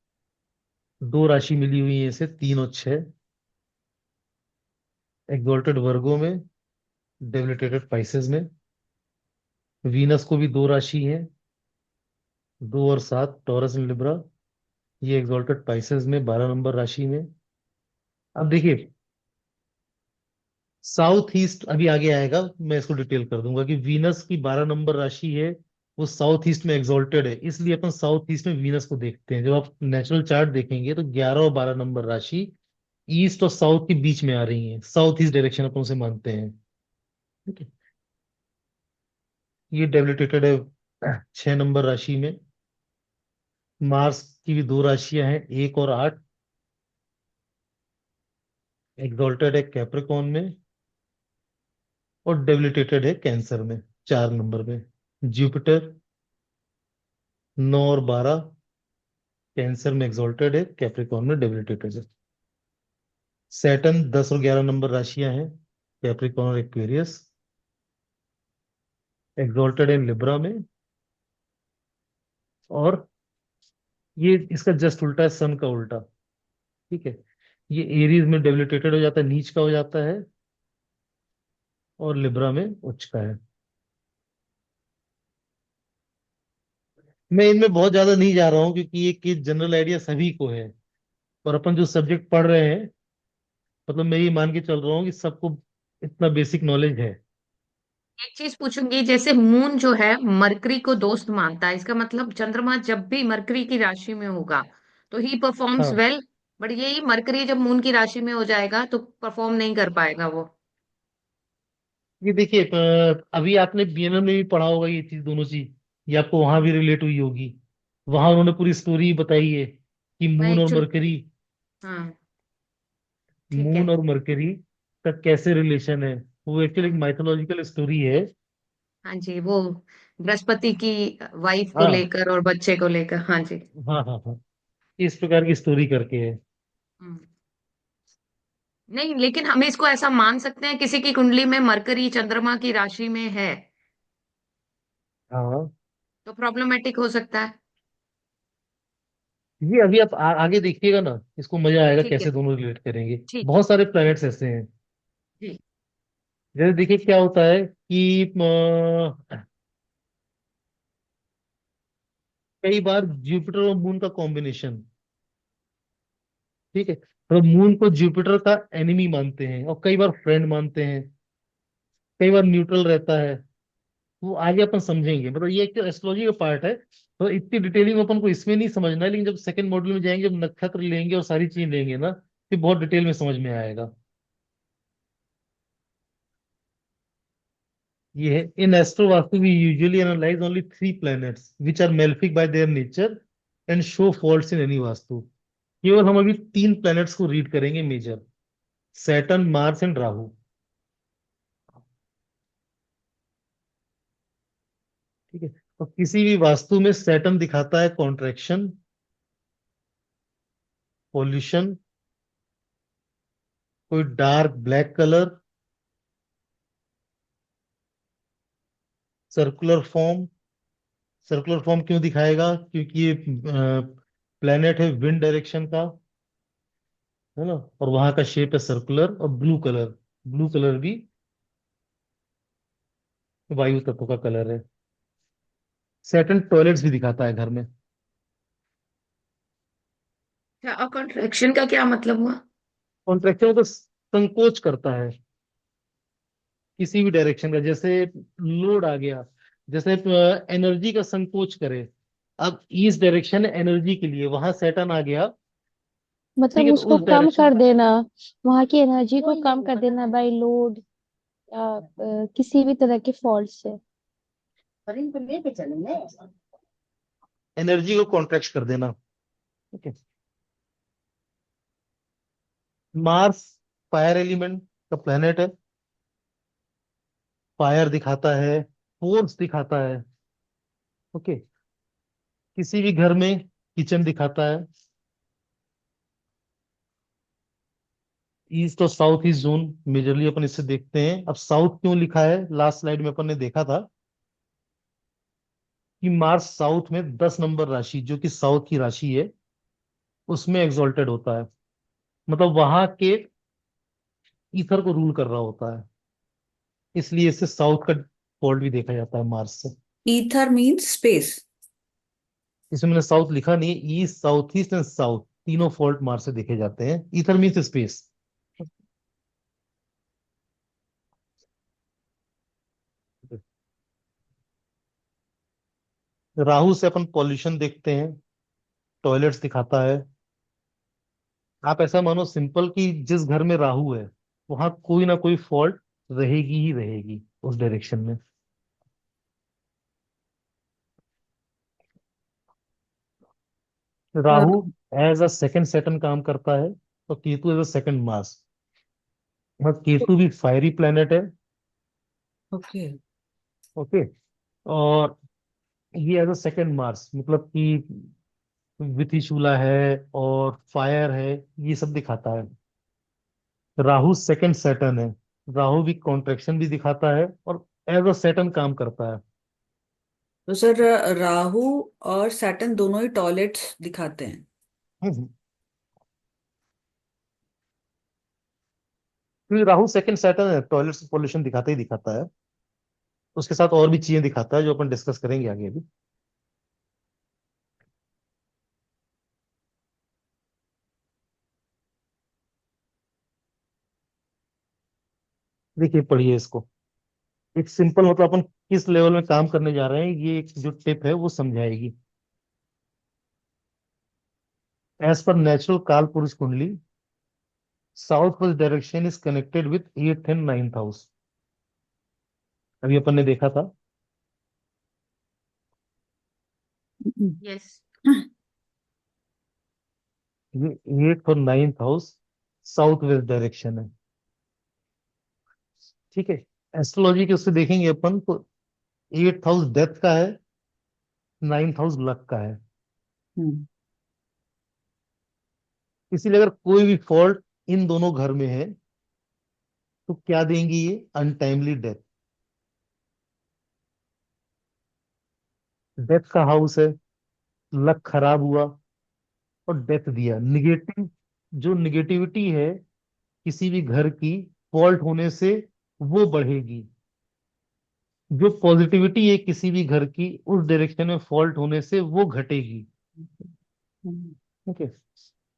2 राशि मिली हुई है इसे, 3 और 6, एक्सोल्टेड वर्गो में, डेबिलिटेटेड पाइसेस में। वीनस को भी 2 राशि है, 2 और 7, टॉरस एंड लिब्रा। ये एक्सोल्टेड पाइसेस में 12 नंबर राशि में। अब देखिए, साउथ ईस्ट अभी आगे आएगा, मैं इसको डिटेल कर दूंगा कि वीनस की 12 नंबर राशि है, वो साउथ ईस्ट में एग्जॉल्टेड है, इसलिए अपन साउथ ईस्ट में वीनस को देखते हैं। जब आप नेचुरल चार्ट देखेंगे तो 11 और 12 नंबर राशि ईस्ट और साउथ के बीच में आ रही है, साउथ ईस्ट डायरेक्शन अपन उसे मानते हैं। ठीक है। ये डेबिलिटेटेड है 6 नंबर राशि में। मार्स की भी 2 राशियां हैं, 1 और 8, एग्जॉल्टेड है कैप्रिकॉन में, और डेबिलिटेटेड है कैंसर में 4 नंबर में। जुपिटर 9 और 12, कैंसर में एक्सॉल्टेड है, कैप्रिकॉर्न में डेबिलिटेटेड है। सैटर्न 10 और 11 नंबर राशियां हैं, कैप्रिकॉर्न और एक्वेरियस, एक्सॉल्टेड है लिब्रा में। और ये इसका जस्ट उल्टा है, सन का उल्टा। ठीक है। ये एरीज में डेबिलिटेटेड हो जाता है, नीच का हो जाता है, और लिब्रा में उच्च का है। मैं इनमें बहुत ज्यादा नहीं जा रहा हूँ, क्योंकि ये जनरल आइडिया सभी को है, और अपन जो सब्जेक्ट पढ़ रहे हैं, मतलब मैं ये मान के चल रहा हूँ कि सबको इतना बेसिक नॉलेज है। एक चीज पूछूंगी, जैसे मून जो है मरकरी को दोस्त मानता है, इसका मतलब चंद्रमा जब भी मरकरी की राशि में होगा तो ही परफॉर्म्स हाँ, वेल, बट यही मरकरी जब मून की राशि में हो जाएगा तो परफॉर्म नहीं कर पाएगा वो। ये देखिए, अभी आपने बीएमए में भी पढ़ा होगा ये चीज, दोनों चीज ये आपको वहां भी रिलेट हुई होगी। वहां उन्होंने पूरी स्टोरी बताई है कि मैं मून और एक्चुअल मरकरी, हाँ, ठीक है। मून और मरकरी का कैसे रिलेशन है। वो एक्चुअली एक हाँ माइथोलॉजिकल स्टोरी है। हाँ जी, वो बृहस्पति की वाइफ को हाँ, लेकर और बच्चे को लेकर, हाँ जी। हाँ, हाँ, हाँ, इस प्रकार की स्टोरी करके है। हम्म। नहीं, लेकिन हम इसको ऐसा मान सकते हैं किसी की कुंडली में मरकरी चंद्रमा की राशि में है हाँ, तो प्रॉब्लमेटिक हो सकता है। ये अभी आप आगे देखिएगा ना, इसको मजा आएगा ठीक है। कैसे दोनों रिलेट करेंगे। ठीक है। बहुत सारे प्लैनेट्स ऐसे हैं। जी। जैसे देखिए क्या होता है कि कई बार जुपिटर और मून का कॉम्बिनेशन, ठीक है, तो मून को जुपिटर का एनिमी मानते हैं, और कई बार फ्रेंड मानते हैं, कई बार न्यूट्रल रहता है। वो आगे अपन समझेंगे, मतलब ये एक तो एस्ट्रोलॉजी का पार्ट है, तो इतनी डिटेलिंग अपन को इसमें नहीं समझना है। लेकिन जब सेकंड मॉड्यूल में जाएंगे, जब नक्षत्र लेंगे और सारी चीज लेंगे ना, फिर बहुत डिटेल में समझ में आएगा। ये है, in astro Vastu we usually analyse only 3 planets which are malefic by their nature and show faults in any Vastu. केवल हम अभी 3 planets को रीड करेंगे major, Saturn, Mars and Rahu. ठीक है। तो किसी भी वास्तु में सैटर्न दिखाता है कॉन्ट्रैक्शन, पॉल्यूशन, कोई dark black colour, circular form. Circular form क्यों दिखाएगा? क्योंकि ये प्लेनेट है विंड डायरेक्शन का, है ना, और वहां का शेप है सर्कुलर। और ब्लू कलर, ब्लू कलर भी वायु तत्व का कलर है। सैटर्न टॉयलेट्स भी दिखाता है घर में। क्या कॉन्ट्रैक्शन का क्या मतलब हुआ? कॉन्ट्रैक्शन तो संकोच करता है किसी भी डायरेक्शन का, जैसे लोड आ गया, जैसे एनर्जी का संकोच करे। अब ईस्ट डायरेक्शन है एनर्जी के लिए, वहां सैटर्न आ गया, ठीक मतलब है, तो उसको उस कम डायरेक्शन। कर देना, वहां की एनर्जी को कम कर देना बाय लोड या किसी भी तरह के फॉल्ट से। एनर्जी को कॉन्ट्रैक्ट कर देना। ठीक है। मार्स फायर एलिमेंट, का प्लेनेट है, फायर दिखाता है, फोर्स दिखाता है। ओके। किसी भी घर में किचन दिखाता है, ईस्ट और साउथ ईस्ट जोन मेजरली अपन इससे देखते हैं। अब साउथ क्यों लिखा है, लास्ट स्लाइड में अपन ने देखा था कि मार्स साउथ में 10 नंबर राशि, जो कि साउथ की राशि है, उसमें एग्जॉल्टेड होता है। मतलब वहां के ईथर को रूल कर रहा होता है, इसलिए इससे साउथ का फॉल्ट भी देखा जाता है मार्स से। Ether means space. इसमें मैंने साउथ लिखा नहीं है, east south east and south तीनों फॉल्ट मार्स से देखे जाते हैं। Ether means space. राहु से अपन पॉल्यूशन देखते हैं, टॉयलेट्स दिखाता है। आप ऐसा मानो सिंपल कि जिस घर में राहु है वहां कोई ना कोई फॉल्ट रहेगी ही रहेगी उस डायरेक्शन में। Rahu as a second Saturn काम करता है, और Ketu as a second Mars. Ketu भी फायरी प्लेनेट है। ओके। ओके। और ये एज अ सेकंड मार्स मतलब कि विथिशूला है और फायर है, ये सब दिखाता है। राहु सेकंड सैटर्न है। राहु भी कॉन्ट्रेक्शन भी दिखाता है और एज अ सैटर्न काम करता है। तो सर राहु और सैटर्न दोनों ही टॉयलेट्स दिखाते हैं। हम्म। क्योंकि राहु सेकंड सैटर्न है, टॉयलेट से पॉल्यूशन दिखाता ही दिखाता है। उसके साथ और भी चीजें दिखाता है जो अपन डिस्कस करेंगे आगे भी। देखिए पढ़िए इसको। एक सिंपल मतलब अपन किस लेवल में काम करने जा रहे हैं, ये एक जो टिप है वो समझाएगी। एज पर नेचुरल काल पुरुष कुंडली, south west direction is connected with 8th and 9th house. अभी अपन ने देखा था। यस। ये 8th और 9th house south west direction है। ठीक है। एस्ट्रोलॉजी के उससे देखेंगे अपन तो 8th हाउस डेथ का है, 9th हाउस लक का है। हम्म। इसीलिए अगर कोई भी फॉल्ट इन दोनों घर में है तो क्या देंगी ये, अनटाइमली डेथ। डेथ का हाउस है, लक खराब हुआ और डेथ दिया, निगेटिव। जो निगेटिविटी है किसी भी घर की फॉल्ट होने से वो बढ़ेगी, जो पॉजिटिविटी है किसी भी घर की उस डायरेक्शन में फॉल्ट होने से वो घटेगी। Hmm. Okay.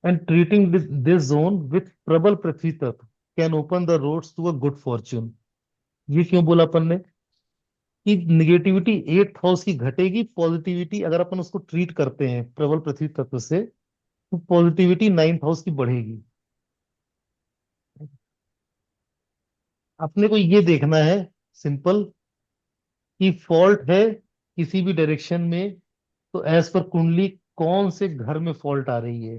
And treating this zone with प्रबल पृथ्वी तत्व can open the roads to a good fortune. ये क्यों बोला अपन ने कि निगेटिविटी 8th हाउस की घटेगी, पॉजिटिविटी अगर अपन उसको ट्रीट करते हैं प्रबल पृथ्वी तत्व से तो पॉजिटिविटी 9th हाउस की बढ़ेगी। अपने को ये देखना है सिंपल कि फॉल्ट है किसी भी डायरेक्शन में, तो एज पर कुंडली कौन से घर में फॉल्ट आ रही है,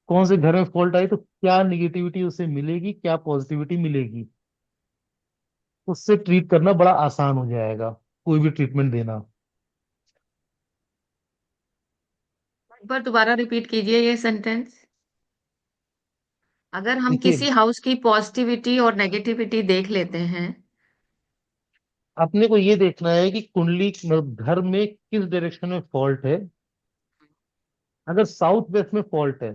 कौन से घर में फॉल्ट आई तो क्या निगेटिविटी उसे मिलेगी, क्या पॉजिटिविटी मिलेगी। उससे ट्रीट करना बड़ा आसान हो जाएगा, कोई भी ट्रीटमेंट देना। एक बार दोबारा रिपीट कीजिए ये सेंटेंस। अगर हम देखिए किसी हाउस की पॉजिटिविटी और नेगेटिविटी देख लेते हैं। अपने को ये देखना है कि कुंडली मतलब घर में किस डायरेक्शन में फॉल्ट है। अगर साउथ वेस्ट में फॉल्ट है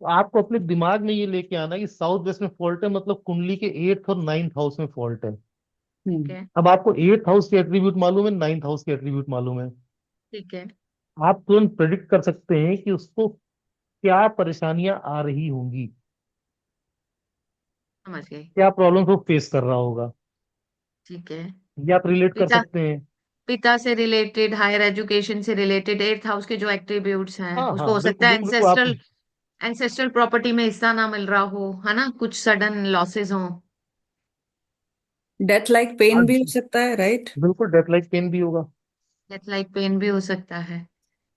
तो आपको अपने दिमाग में ये लेके आना है कि साउथ वेस्ट में फॉल्ट है मतलब कुंडली के 8th और 9th हाउस में फॉल्ट है। ठीक हम्म। है। अब आपको 8th हाउस के एट्रीब्यूट मालूम है, 9th हाउस के एट्रीब्यूट मालूम है। ठीक है। आप तुरंत प्रेडिक्ट कर सकते हैं कि उसको क्या परेशानियां आ रही होंगी, समझ गई। क्या प्रॉब्लम वो फेस कर रहा होगा। ठीक है। ये आप रिलेट कर पिता सकते हैं। पिता से रिलेटेड, हायर एजुकेशन से रिलेटेड, एट्थ हाउस के जो एक्टिव्यूट्स हैं, हाँ उसको हाँ हो बिल्कुल सकता है बिल्कुल बिल्कुल आप। एंसेस्ट्रल प्रॉपर्टी में हिस्सा ना मिल रहा हो, है ना, कुछ सडन लॉसेस हो। डेथ लाइक पेन भी हो आज सकता है, राइट। बिल्कुल डेथ लाइक पेन भी होगा। डेथ लाइक पेन भी हो सकता है।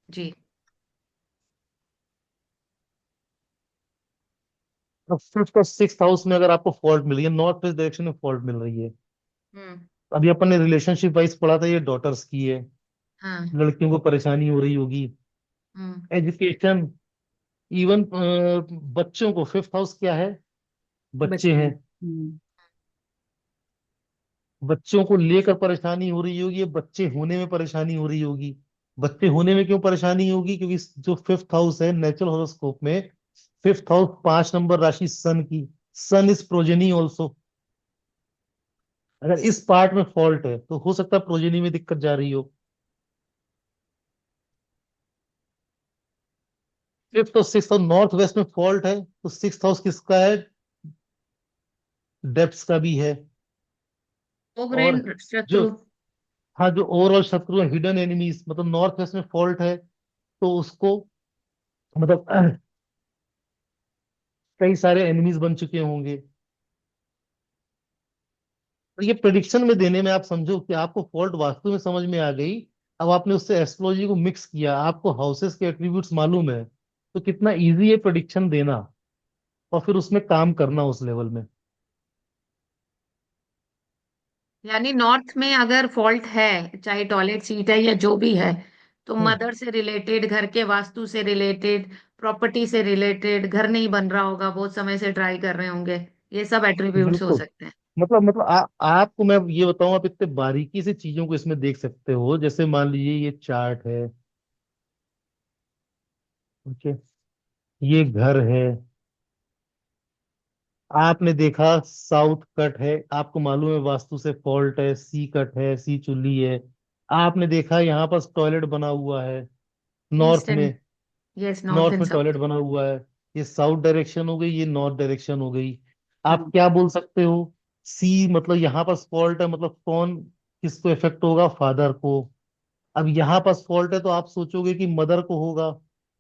जी। अब फिफ्थ और सिक्स हाउस में अगर आपको फॉल्ट मिल रही है, नॉर्थ वेस्ट डायरेक्शन में फॉल्ट मिल रही है। हम्म। अभी अपन ने रिलेशनशिप वाइज पढ़ा था, ये डॉटर्स की है, हाँ। लड़कियों को परेशानी हो रही होगी, हम्म। एजुकेशन, इवन बच्चों को, फिफ्थ हाउस क्या है, बच्चे बच्चे। हैं, बच्चों को लेकर परेशानी हो रही होगी, ये बच्चे होने में परेशानी हो रही होगी। बच्चे होने में क्यों परेशानी होगी, क्योंकि जो फिफ्थ हाउस है नेचुरल हॉरोस्कोप में, फिफ्थ हाउस 5 नंबर राशि सन की, सन इज प्रोजेनी ऑल्सो। अगर इस पार्ट में फॉल्ट है तो हो सकता है प्रोजेनी में दिक्कत जा रही हो। फिफ्थ और सिक्स हाउस नॉर्थ वेस्ट में फॉल्ट है, तो सिक्स हाउस किसका है, डेप्थ का भी है। ओवरऑल और जो, शत्रु। हाँ, जो ओवरऑल शत्रु है, हिडन एनिमीज, मतलब नॉर्थ वेस्ट में फॉल्ट है तो उसको, मतलब कई सारे एनिमीज बन चुके होंगे। तो ये प्रिडिक्शन में देने में आप समझो कि आपको फॉल्ट वास्तु में समझ में आ गई। अब आपने उससे एस्ट्रोलॉजी को मिक्स किया, आपको हाउसेस के एट्रीब्यूट्स मालूम है, तो कितना इजी है प्रिडिक्शन देना और फिर उसमें काम करना उस लेवल में। यानी नॉर्थ में अगर फॉल्ट है, चाहे टॉयलेट सीट है या जो भी है, तो हम्म। मदर से रिलेटेड, घर के वास्तु से रिलेटेड, प्रॉपर्टी से रिलेटेड, घर नहीं बन रहा होगा, बहुत समय से ट्राई कर रहे होंगे, ये सब एट्रीब्यूट्स हो बिल्कुल। सकते हैं। मतलब आपको मैं ये बताऊं, आप इतने बारीकी से चीजों को इसमें देख सकते हो। जैसे मान लीजिए ये चार्ट है, ओके, ये घर है, आपने देखा साउथ कट है, आपको मालूम है वास्तु से फॉल्ट है, सी कट है, सी चुल्ली है। आपने देखा यहाँ पर टॉयलेट बना हुआ है नॉर्थ ईस्ट एंड, में, यस, नॉर्थ नॉर्थ एंड में टॉयलेट साउथ। बना हुआ है। ये साउथ डायरेक्शन हो गई, ये नॉर्थ डायरेक्शन हो गई। आप हम्म। क्या बोल सकते हो, सी मतलब यहाँ पर फॉल्ट है, मतलब कौन किसको इफेक्ट होगा, फादर को। अब यहाँ पर फॉल्ट है तो आप सोचोगे कि मदर को होगा,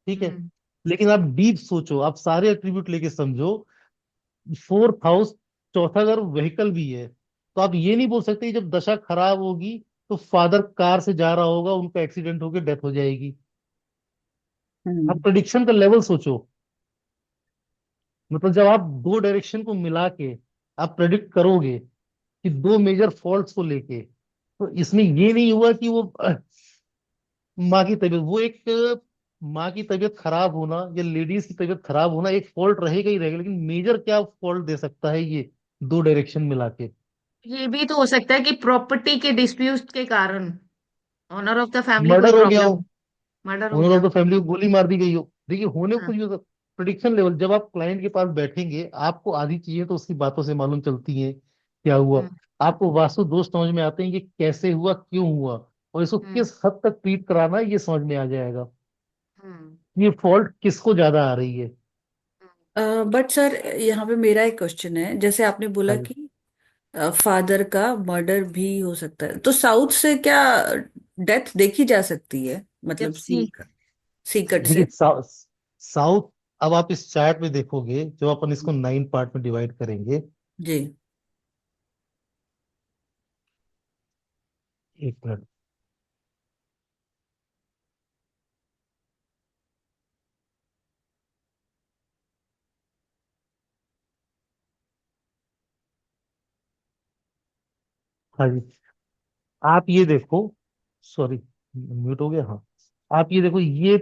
ठीक है। हम्म। लेकिन आप डीप सोचो, आप सारे एट्रीब्यूट लेके समझो। फोर्थ हाउस, चौथा घर व्हीकल भी है, तो आप ये नहीं बोल सकते कि जब दशा खराब होगी तो फादर कार से जा रहा होगा, उनका एक्सीडेंट होकर डेथ हो जाएगी। आप हम्म। प्रिडिक्शन का लेवल सोचो। मतलब जब आप दो डायरेक्शन को मिला के आप प्रेडिक्ट करोगे कि दो मेजर फॉल्ट्स को लेके, तो इसमें ये नहीं हुआ कि वो माँ की तबीयत, वो एक माँ की तबीयत खराब होना या लेडीज की तबीयत खराब होना एक फॉल्ट रहेगा ही रहेगा, लेकिन मेजर क्या फॉल्ट दे सकता है ये दो डायरेक्शन मिला के। ये भी तो हो सकता है कि प्रॉपर्टी के डिस्प्यूट के कारण ऑनर ऑफ द फैमिली कोई मर्डर हो गया हो, प्रॉब्लम, मर्डर हो ओनर ऑफ गया। द फैमिली को गोली मार दी गई हो, देखिए होने को हाँ। कुछ भी हो सकता। प्रिडिक्शन लेवल, जब आप क्लाइंट के पास बैठेंगे, आपको आधी चीजें तो उसकी बातों से मालूम चलती हैं क्या हुआ। हम्म। आपको वास्तु दोष समझ में आते हैं कि कैसे हुआ, क्यों हुआ, और इसको हम्म। किस हद तक ट्रीट कराना है, ये समझ में आ जाएगा। हम्म। ये फॉल्ट किसको ज्यादा आ रही है। बट सर, यहाँ पे मेरा एक क्वेश्चन है। जैसे आपने बोला हाँ जी। कि फादर का मर्डर भी हो सकता है, तो साउथ से क्या डेथ देखी जा सकती है, मतलब जब सी। सीकट देखिए से? साउथ, अब आप इस चार्ट में देखोगे, जब अपन इसको 9 पार्ट में डिवाइड करेंगे, जी। एक मिनट। हाँ जी, आप ये देखो, सॉरी म्यूट हो गया, हाँ। आप ये देखो, ये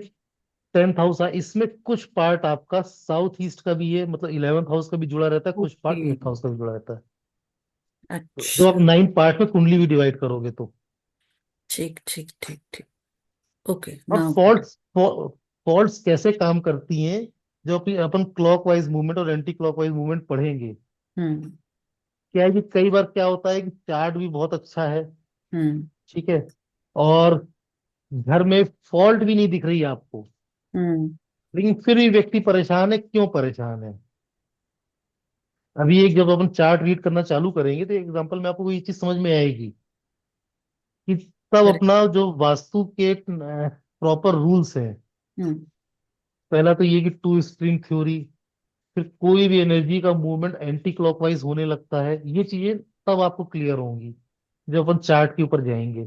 10th हाउस है, इसमें कुछ पार्ट आपका साउथ ईस्ट का भी है, मतलब 11th हाउस का भी जुड़ा रहता है, कुछ पार्ट ओके। 5th हाउस का भी जुड़ा रहता है। तो जो आप अच्छा। 9 पार्ट में कुंडली भी डिवाइड करोगे तो, ठीक ठीक ठीक ठीक। ओके और नाउ। फॉल्ट्स, फॉल्ट्स कैसे काम करती हैं, जो अपन क्लॉकवाइज मूवमेंट और एंटी क्लॉकवाइज मूवमेंट पढ़ेंगे। हम्म। क्या है कि कई बार क्या होता है कि चार्ट भी बहुत अच्छा है, हम्म। ठीक है, और घर में फॉल्ट भी नहीं दिख रही आपको, हम्म। लेकिन फिर भी व्यक्ति परेशान है, क्यों परेशान है। अभी एक जब अपन चार्ट रीड करना चालू करेंगे तो एग्जांपल में आपको ये चीज समझ में आएगी कि तब करेक्ट। अपना जो वास्तु के प्रॉपर रूल्स हैं। हम्म। पहला तो ये कि टू स्प्रिंग थ्योरी, फिर कोई भी एनर्जी का मूवमेंट एंटी क्लॉकवाइज होने लगता है, ये चीजें तब आपको क्लियर होंगी जब अपन चार्ट के ऊपर जाएंगे।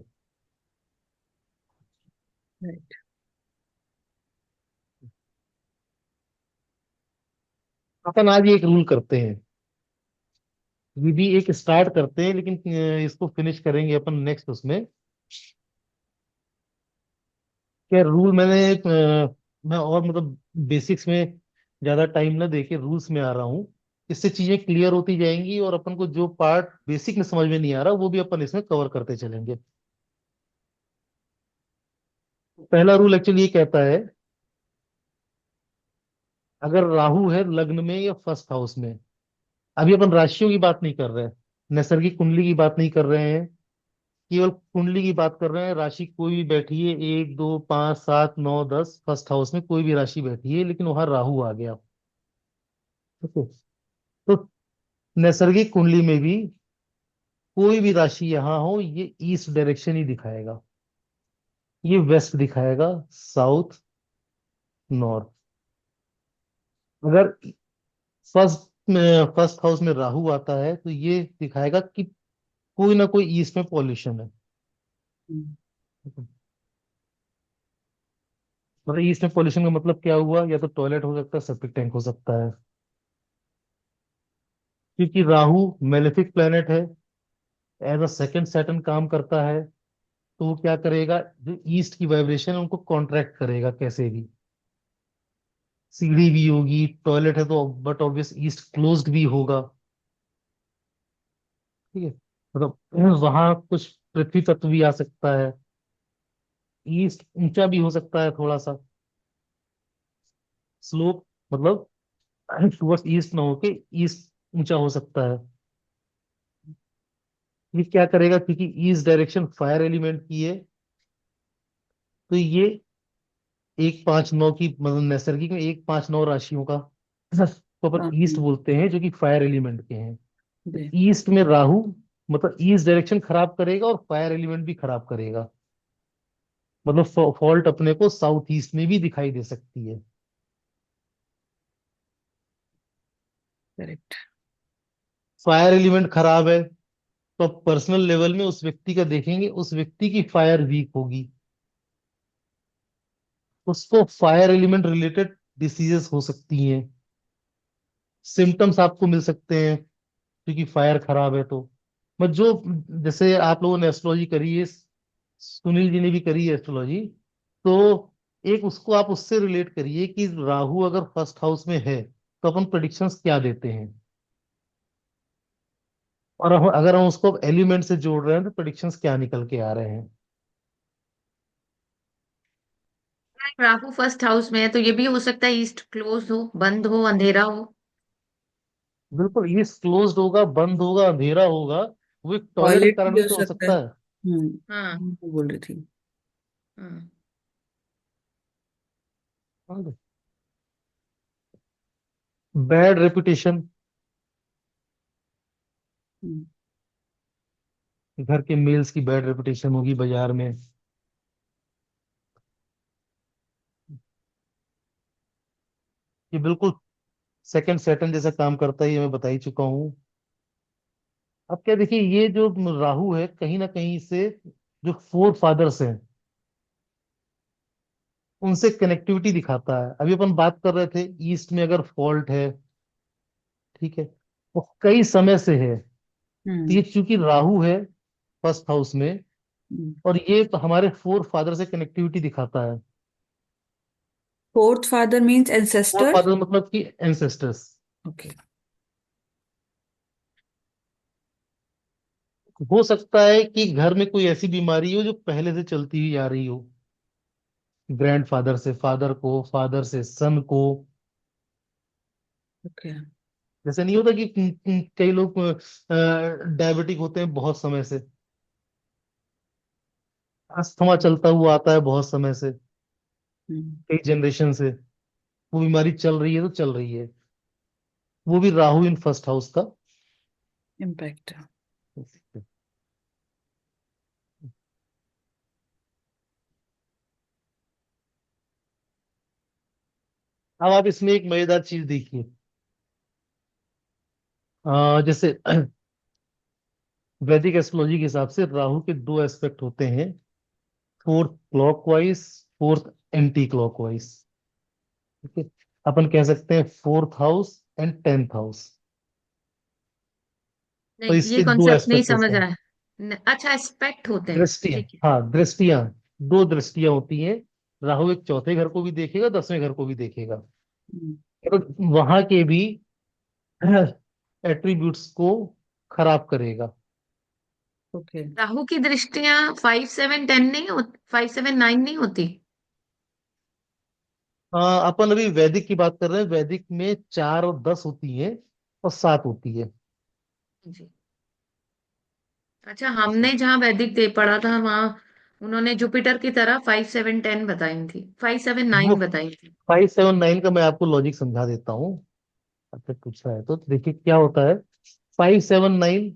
राइट। अपन आज एक रूल करते हैं, ये भी एक स्टार्ट करते हैं, लेकिन इसको फिनिश करेंगे अपन नेक्स्ट उसमें। क्या रूल मैं और मतलब बेसिक्स में ज्यादा टाइम ना देके रूल्स में आ रहा हूँ। इससे चीजें क्लियर होती जाएंगी और अपन को जो पार्ट बेसिक में समझ में नहीं आ रहा वो भी अपन इसमें कवर करते चलेंगे। पहला रूल एक्चुअली ये कहता है, अगर राहु है लग्न में या फर्स्ट हाउस में, अभी अपन राशियों की बात नहीं कर रहे हैं, नैसर्गिक कुंडली की बात नहीं कर रहे हैं, केवल कुंडली की बात कर रहे हैं। राशि कोई भी बैठी है, 1 2 5 7 9 10, फर्स्ट हाउस में कोई भी राशि बैठी है लेकिन वहां राहु आ गया। ओके। तो नैसर्गिक कुंडली में भी कोई भी राशि यहाँ हो, ये ईस्ट डायरेक्शन ही दिखाएगा, ये वेस्ट दिखाएगा, साउथ, नॉर्थ। अगर फर्स्ट फर्स्ट हाउस में राहु आता है तो ये दिखाएगा कि कोई ना कोई ईस्ट में पॉल्यूशन है। हम्म, मतलब ईस्ट में पॉल्यूशन का मतलब क्या हुआ, या तो टॉयलेट हो सकता है, सेप्टिक टैंक हो सकता है। क्योंकि राहु मेलेफिक प्लेनेट है, एज अ सेकंड सैटर्न काम करता है, तो वो क्या करेगा, जो ईस्ट की वाइब्रेशन है उनको कॉन्ट्रैक्ट करेगा कैसे भी। सीढ़ी भी होगी, टॉयलेट है तो बट ऑब्वियस ईस्ट क्लोज्ड भी होगा। ठीक है, मतलब वहां कुछ पृथ्वी तत्व भी आ सकता है। ईस्ट ऊंचा भी हो सकता है थोड़ा सा, स्लोप मतलब टुवर्ड्स ईस्ट ना होके ईस्ट ऊंचा हो सकता है। ये क्या करेगा, क्योंकि ईस्ट डायरेक्शन फायर एलिमेंट की है, तो ये 1 5 9 की मतलब नैसर्गिक में 1 5 9 राशियों का तो अपन हाँ, ईस्ट बोलते हैं, जो कि फायर एलिमेंट के हैं। तो जी। ईस्ट में राहु मतलब ईस्ट डायरेक्शन खराब करेगा और फायर एलिमेंट भी खराब करेगा। मतलब फॉल्ट अपने को साउथ ईस्ट में भी दिखाई दे सकती है। करेक्ट। फायर एलिमेंट खराब है तो आप पर्सनल लेवल में उस व्यक्ति का देखेंगे, उस व्यक्ति की फायर वीक होगी, उसको फायर एलिमेंट रिलेटेड डिसीजेस हो सकती हैं, सिम्टम्स आपको मिल सकते हैं, क्योंकि फायर खराब है तो। बट जो जैसे आप लोगों ने एस्ट्रोलॉजी करी है, सुनील जी ने भी करी है एस्ट्रोलॉजी, तो एक उसको आप उससे रिलेट करिए कि राहु अगर फर्स्ट हाउस में है तो अपन प्रेडिक्शंस क्या देते हैं, और अगर हम उसको एलिमेंट से जोड़ रहे हैं तो प्रेडिक्शंस क्या निकल के आ रहे हैं। राहु फर्स्ट हाउस में है तो ये भी हो सकता है ईस्ट क्लोज हो, बंद हो, अंधेरा हो। बिल्कुल, ये क्लोज्ड होगा, बंद होगा, अंधेरा होगा, वो एक टॉयलेट के टॉयलेट कारण भी भी हो तो हो सकता है। सकता है। हाँ। वो बोल रही थी। हाँ। बैड रेपुटेशन, हम्म, घर के मेल्स की बैड रेपुटेशन होगी बाजार में। ये बिल्कुल सेकंड सैटर्न जैसा काम करता है, ये मैं बता ही चुका हूँ। अब क्या देखिए, ये जो राहु है कहीं ना कहीं से जो फोर फादर्स हैं उनसे कनेक्टिविटी दिखाता है। अभी अपन बात कर रहे थे ईस्ट में अगर फॉल्ट है, ठीक है, वो कई समय से है, तो हम्म, ये चूंकि राहु है फर्स्ट हाउस में, हम्म। और ये हमारे फोर फादर से कनेक्टिविटी दिखाता है। Fourth father means four ancestor. Father मतलब कि एंसेस्टर्स। ओके। हो सकता है कि घर में कोई ऐसी बीमारी हो जो पहले से चलती हुई आ रही हो, ग्रैंडफादर से फादर को, फादर से सन को। ओके। जैसे नहीं होता कि कई लोग डायबिटिक होते हैं बहुत समय से, अस्थमा चलता हुआ आता है बहुत समय से, कई जनरेशन से, वो बीमारी चल रही है तो चल रही है, वो भी राहु इन फर्स्ट हाउस का। इम्पैक्ट। अब आप इसमें एक मजेदार चीज देखिए, जैसे वैदिक एस्ट्रोलॉजी के हिसाब से राहु के दो एस्पेक्ट होते हैं, fourth clockwise, fourth anti clockwise. ठीक है, अपन कह सकते हैं fourth house and tenth house. तो नहीं, ये इसके दो कॉन्सेप्ट नहीं एस्पेक्ट समझ होते हैं। रहा है। अच्छा, एस्पेक्ट होते हैं, दृष्टियां, ठीक है। हाँ दृष्टियां, दो दृष्टियां होती हैं। राहु एक चौथे घर को भी देखेगा, 10वें घर को भी देखेगा। हम्म, तो वहां के भी एट्रीब्यूट्स को खराब करेगा। ओके। राहु की दृष्टियां 5 7 10 नहीं होती, 5 7 9 नहीं होती? अपन अभी वैदिक की बात कर रहे हैं। वैदिक में 4 और 10 होती है, और 7 होती है। जी। अच्छा, हमने जहाँ वैदिक दे पढ़ा था वहां उन्होंने जुपिटर की तरह 5 7 10 बताई थी, फाइव सेवन वो नाइन बताई थी। 5 7 9 का मैं आपको लॉजिक समझा देता हूँ। आपने पूछा है तो देखिए क्या होता है। 5 7 9,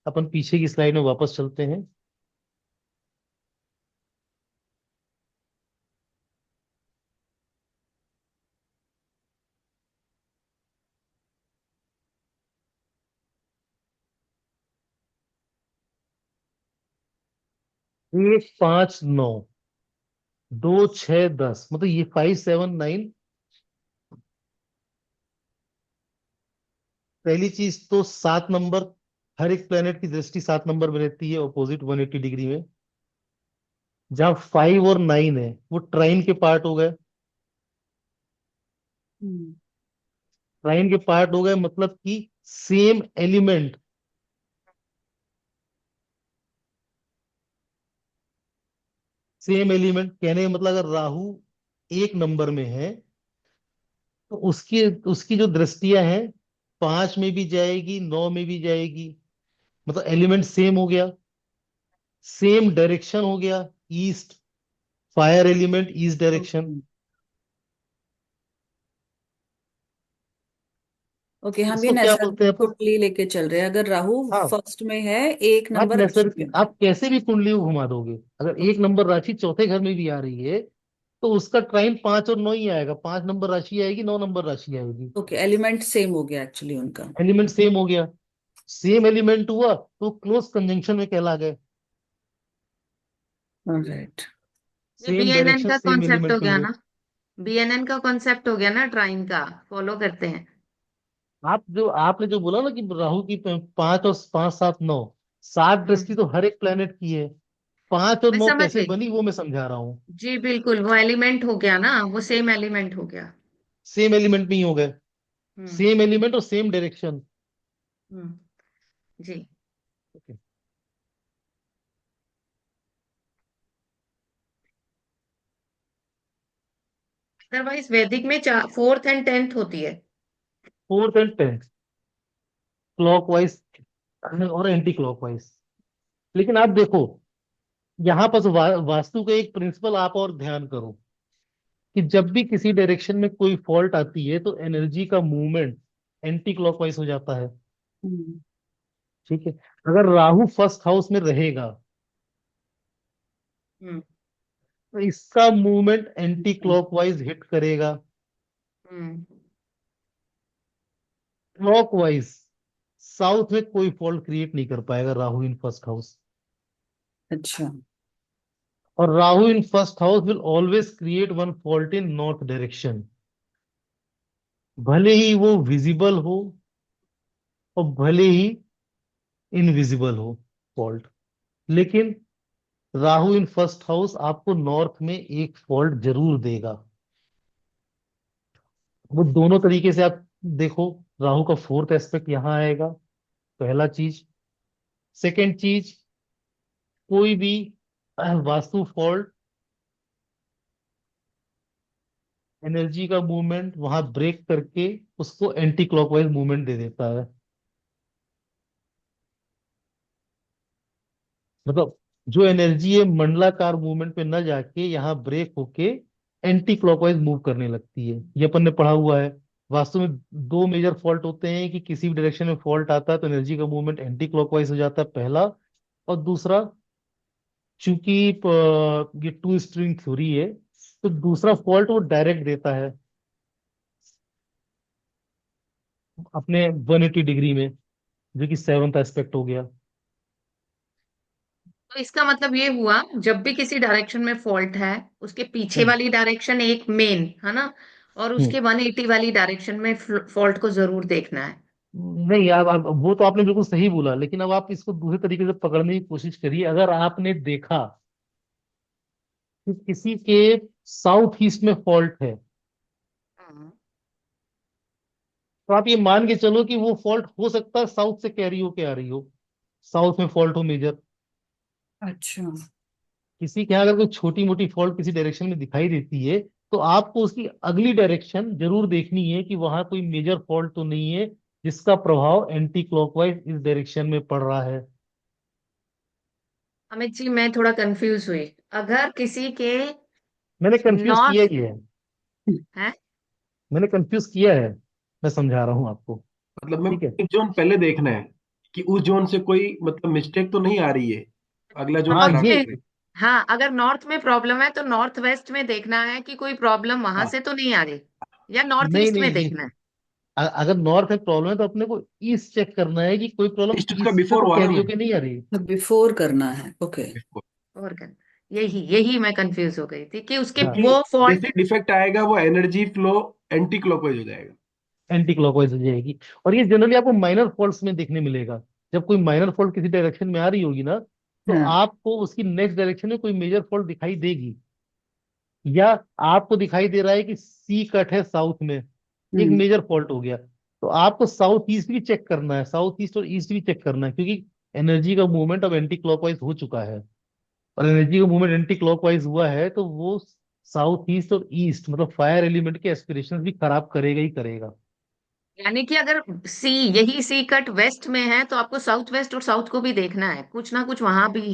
अपन पीछे की स्लाइड में वापस चलते हैं। एक 5 9, 2 6 10, मतलब ये 5 7 9। पहली चीज तो 7 नंबर, हर एक प्लेनेट की दृष्टि 7 नंबर में रहती है, ऑपोजिट 180 डिग्री में। जहाँ 5 और 9 है वो ट्राइन के पार्ट हो गए। हम्म, ट्राइन के पार्ट हो गए मतलब कि सेम एलिमेंट, सेम एलिमेंट कहने का मतलब अगर राहु 1 नंबर में है तो उसकी उसकी जो दृष्टियां हैं 5 में भी जाएगी, 9 में भी जाएगी। मतलब एलिमेंट सेम हो गया, सेम डायरेक्शन हो गया, east. Fire element east direction. Okay. Okay, हम ये इसको क्या नैसर्गिक बोलते हैं अपन? कुंडली लेके चल रहे हैं। अगर राहु हाँ, फर्स्ट में है, एक आप नंबर राशि नैसर्गिक, में। आप कैसे भी कुंडली को घुमा दोगे, अगर एक ओके। नंबर राशि चौथे घर में भी आ रही है तो उसका ट्राइन 5 और 9 ही आएगा। 5 नंबर राशि आएगी, 9 नंबर राशि आएगी। ओके, एलिमेंट सेम हो गया एक्चुअली उनका। एलिमेंट सेम हो गया। सेम एलिमेंट हुआ तो क्लोज कंजंक्शन में कहला गए। राइट। ये सेम बीएनएन डायरेक्शन, का सेम कॉन्सेप्ट एलिमेंट हो पे गया हुए। ना। बीएनएन का कॉन्सेप्ट हो गया ना, ट्राइन का फॉलो करते हैं। आपने जो बोला ना कि राहु की 5 और 5 7 9, 7 दृष्टि हम्म, तो हर एक प्लेनेट की है। 5 और 9 समझ कैसे गई। बनी वो मैं समझा रहा हूँ। जी बिल्कुल, वो एलिमेंट हो गया ना, वो सेम एलिमेंट हो गया। सेम एलिमेंट में ही हो गए। हम्म। सेम एलिमेंट और सेम डायरेक्शन। हम्म। जी। अदरवाइज वैदिक में 4th and 10th होती है। फोर्थ एंड टेंथ क्लॉकवाइज और एंटी क्लॉकवाइज। लेकिन आप देखो, यहाँ पर वास्तु का एक प्रिंसिपल आप और ध्यान करो कि जब भी किसी डायरेक्शन में कोई फॉल्ट आती है तो एनर्जी का मूवमेंट एंटी क्लॉकवाइज हो जाता है। हम्म, ठीक है। अगर राहु फर्स्ट हाउस में रहेगा हम्म। तो इसका मूवमेंट एंटी क्लॉकवाइज हिट करेगा। हम्म। क्लॉकवाइज साउथ में कोई फॉल्ट क्रिएट नहीं कर पाएगा राहु इन फर्स्ट हाउस। अच्छा। और Rahu in first house will always create one fault in north direction, भले ही वो विजिबल हो और भले ही इनविजिबल हो फॉल्ट। लेकिन राहु इन फर्स्ट हाउस आपको नॉर्थ में एक फॉल्ट जरूर देगा। वो दोनों तरीके से आप देखो। राहु का फोर्थ एस्पेक्ट यहाँ आएगा, पहला चीज। सेकंड चीज, कोई भी वास्तु फॉल्ट एनर्जी का मूवमेंट वहां ब्रेक करके उसको एंटी क्लॉकवाइज मूवमेंट दे देता है। मतलब जो एनर्जी है मंडलाकार मूवमेंट पे न जाके यहाँ ब्रेक होके एंटी क्लॉकवाइज मूव करने लगती है। ये अपन ने पढ़ा हुआ है। वास्तव में दो मेजर फॉल्ट होते हैं कि किसी भी डायरेक्शन में फॉल्ट आता है तो एनर्जी का मूवमेंट एंटी क्लॉकवाइज हो जाता है, पहला। और दूसरा, चूंकि ये टू स्ट्रिंग थ्योरी है तो दूसरा फॉल्ट वो डायरेक्ट देता है अपने 180 डिग्री में, जो कि सेवंथ एस्पेक्ट हो गया। तो इसका मतलब ये हुआ, जब भी किसी डायरेक्शन में फॉल्ट है, उसके पीछे हम्म। वाली डायरेक्शन एक मेन है ना, और हम्म। उसके 180 वाली डायरेक्शन में फॉल्ट को जरूर देखना है। नहीं, आप वो तो आपने बिल्कुल सही बोला, लेकिन अब आप इसको दूसरे तरीके से पकड़ने की कोशिश करिए। अगर आपने देखा कि किसी के साउथ ईस्ट में फॉल्ट है, हम्म। तो आप ये मान के चलो कि वो फॉल्ट हो सकता है साउथ से कैरी होके आ रही हो, साउथ में फॉल्ट हो मेजर। अच्छा। किसी के यहाँ अगर कोई छोटी मोटी फॉल्ट किसी डायरेक्शन में दिखाई देती है, तो आपको उसकी अगली डायरेक्शन जरूर देखनी है कि वहां कोई मेजर फॉल्ट तो नहीं है जिसका प्रभाव एंटी क्लॉकवाइज इस डायरेक्शन में पड़ रहा है। अमित जी, मैं थोड़ा कंफ्यूज हुई। अगर किसी के मैंने कंफ्यूज किया नॉर्थ ही है। है। मैंने कंफ्यूज किया है। मैं समझा रहा हूँ आपको। मतलब मैं ठीक है। एक जोन पहले देखना है कि उस जोन से कोई मतलब मिस्टेक तो नहीं आ रही है, अगला जोन हाँ नॉर्थ खराब ये में, कर रही हाँ, अगर नॉर्थ में प्रॉब्लम है तो नॉर्थ वेस्ट में देखना है कि कोई प्रॉब्लम है। वहां हाँ, से तो नहीं आ रही, या नॉर्थ नहीं ईस्ट नहीं, में ये देखना है। अगर नॉर्थ में प्रॉब्लम है तो अपने को ईस्ट चेक करना है कि कोई प्रॉब्लम ईस्ट उसका ईस्ट से बिफोर तो हुआ ना कैरी मैम, होके नहीं आ रही। बिफोर करना है, ओके। बिफोर। और क्या, यही यही मैं कंफ्यूज हो गई थी कि उसके हाँ, क्योंकि वो जैसे फॉल्ट। डिफेक्ट आएगा वो एनर्जी फ्लो एंटी क्लॉकवाइज हो जाएगा। एंटी क्लॉकवाइज हो जाएगी। और ये जनरली आपको माइनर फॉल्ट्स में देखने मिलेगा। जब कोई माइनर फॉल्ट किसी डायरेक्शन में आ रही होगी ना, तो हाँ। आपको उसकी नेक्स्ट डायरेक्शन में कोई मेजर फॉल्ट दिखाई देगी। या आपको दिखाई दे रहा है कि सी कट है साउथ में, एक हम्म। मेजर फॉल्ट हो गया, तो आपको साउथ ईस्ट भी चेक करना है, साउथ ईस्ट और ईस्ट भी चेक करना है, क्योंकि एनर्जी का मूवमेंट अब एंटी क्लॉकवाइज हो चुका है। और एनर्जी का मूवमेंट एंटी क्लॉकवाइज हुआ है तो वो साउथ ईस्ट और ईस्ट मतलब फायर एलिमेंट के एस्पिरेशंस भी खराब करेगा ही करेगा। यानी कि अगर सी, यही सी कट वेस्ट में है तो आपको साउथ वेस्ट और साउथ को भी देखना है, कुछ ना कुछ वहां भी।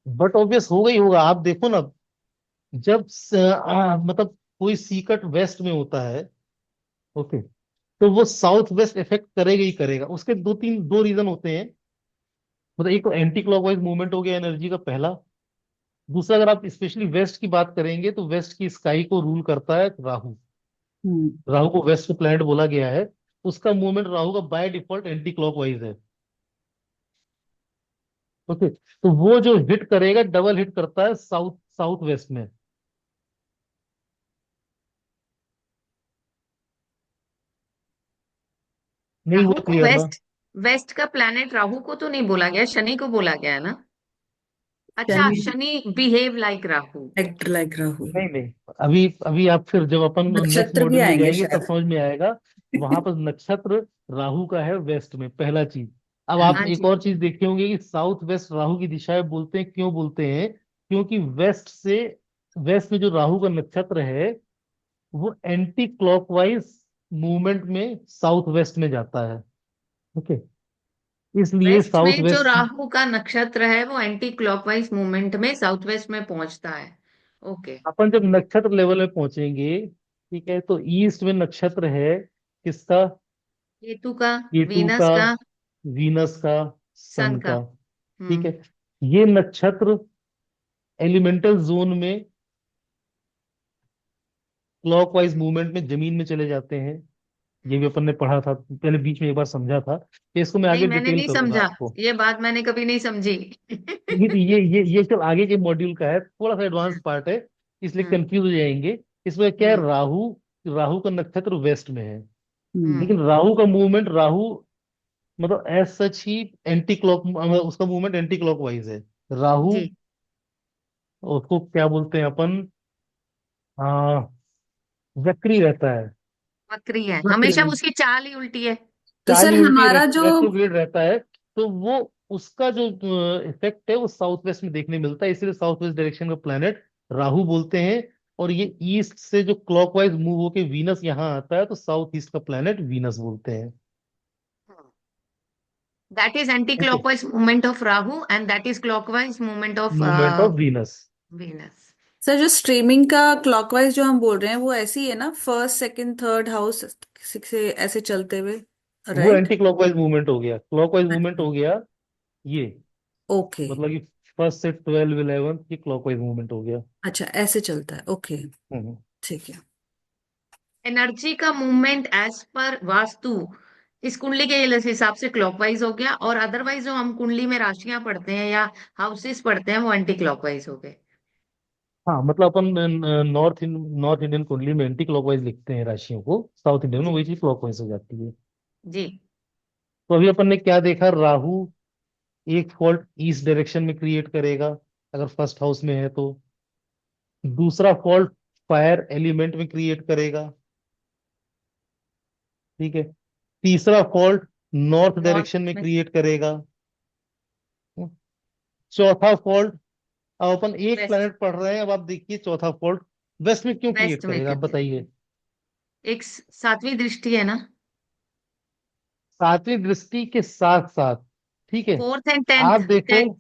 बट ऑब्वियस होगा ही होगा। आप देखो ना, जब मतलब कोई सीकट वेस्ट में होता है, ओके, तो वो साउथ वेस्ट इफेक्ट करेगा ही करेगा। उसके दो रीजन होते हैं। मतलब एक तो एंटी क्लॉकवाइज मूवमेंट हो गया एनर्जी का पहला। दूसरा, अगर आप स्पेशली वेस्ट की बात करेंगे तो वेस्ट की स्काई को रूल करता है राहु। हम्म। राहु को वेस्ट प्लैनेट बोला गया है। उसका मूवमेंट राहु का बाय डिफॉल्ट एंटी क्लॉकवाइज है। ओके, तो वो जो हिट करेगा डबल हिट करता है साउथ साउथ वेस्ट में। नहीं राहु हुआ को क्लियर ना? वेस्ट, वेस्ट का प्लैनेट राहु को तो नहीं बोला गया, शनि को बोला गया है ना। अच्छा, Shani Shani behave like Rahu. Act like Rahu. नहीं नहीं, अभी अभी आप फिर जब अपन नेक्स्ट नक्षत्र भी मॉड्यूल में आएंगे जाएंगे तब शायद। समझ में आएगा। वहां पर नक्षत्र राहु का है वेस्ट में, पहला चीज। अब आप हाँ एक जी। और चीज देखे होंगे कि साउथ वेस्ट राहु की दिशाएं बोलते हैं, क्यों बोलते हैं? क्योंकि वेस्ट में जो राहु का नक्षत्र है वो एंटी क्लॉकवाइज मूवमेंट में साउथ वेस्ट में जाता है। ओके, इसलिए वेस्ट साउथ में जो वेस्ट, राहु का नक्षत्र है वो एंटी क्लॉकवाइज मूवमेंट में साउथ वेस्ट में पहुंचता है। ओके। अपन जब नक्षत्र लेवल में पहुंचेंगे, ठीक है, तो ईस्ट में नक्षत्र है किसका? केतु का, केतु वीनस का, का, वीनस का, सन सन का। का। ठीक हम्म। है। ये नक्षत्र एलिमेंटल जोन में क्लॉकवाइज मूवमेंट में जमीन में चले जाते हैं। ये भी अपन ने पढ़ा था पहले, बीच में एक बार समझा था, कि इसको मैं नहीं, आगे मैंने डिटेल नहीं करूंगा समझा। आपको। ये बात मैंने कभी नहीं समझी। ये चल आगे के मॉड्यूल का है, थोड़ा सा एडवांस पार्ट है, इसलिए हम्म। कंफ्यूज हो जाएंगे। इसमें क्या है, हम्म। राहु, राहु का नक्षत्र वेस्ट में है। हम्म। हम्म। लेकिन राहु का मूवमेंट, राहु मतलब एज सच ही एंटी क्लॉक, उसका मूवमेंट एंटी क्लॉकवाइज है। राहु, जी। उसको क्या बोलते हैं अपन, हाँ, वक्री रहता है। वक्री है, हमेशा वक्र। उसकी चाल ही उल्टी है। तो सर चाली उल्टी हमारा जो रेट्रोग्रेड रहता है। तो वो उसका जो इफेक्ट है वो साउथ वेस्ट में देखने मिलता है, इसलिए साउथ वेस्ट डायरेक्शन का प्लैनेट राहु बोलते हैं। और ये ईस्ट से जो क्लॉकवाइज मूव होके वीनस यहाँ आता है तो साउथ ईस्ट का प्लैनेट वीनस बोलते हैं। That is anti okay, clockwise movement of Rahu and that is clockwise movement of movement of Venus. Venus. Sir जो स्ट्रीमिंग का क्लॉकवाइज जो हम बोल रहे हैं वो ऐसी है ना, फर्स्ट सेकंड थर्ड हाउस से ऐसे चलते हुए, वो राइट? एंटी क्लॉकवाइज मूवमेंट हो गया, क्लॉकवाइज मूवमेंट हो गया ये। ओके। मतलब कि फर्स्ट से 12 11 ये क्लॉकवाइज मूवमेंट हो गया। अच्छा ऐसे चलता है, ओके। हम्म। ठीक है। एनर्जी का मूवमेंट एज पर वास्तु इस कुंडली के हिसाब से क्लॉकवाइज हो गया, और अदरवाइज जो हम कुंडली में राशियां पढ़ते हैं या हाउसेस पढ़ते हैं वो एंटी क्लॉकवाइज हो गए। हाँ मतलब अपन नॉर्थ इंडियन कुंडली में एंटी क्लॉकवाइज लिखते हैं राशियों को, साउथ इंडियन में जी वही चीज क्लॉकवाइज हो जाती है। जी। तो अभी अपन ने क्या देखा, राहु एक फॉल्ट ईस्ट डायरेक्शन में क्रिएट करेगा अगर फर्स्ट हाउस में है तो। दूसरा फॉल्ट फायर एलिमेंट में क्रिएट करेगा, ठीक है। तीसरा फॉल्ट नॉर्थ नॉर्थ डायरेक्शन में में। क्रिएट करेगा। चौथा फॉल्ट, अब अपन एक वेस्ट। प्लेनेट पढ़ रहे हैं, अब आप देखिए चौथा फॉल्ट वेस्ट में क्यों क्रिएट वेस्ट में करेगा, आप करते हैं। बताइए। एक सातवीं दृष्टि है ना। सातवीं दृष्टि के साथ साथ, ठीक है। फोर्थ एंड आप टेंथ। देखो, टेंथ।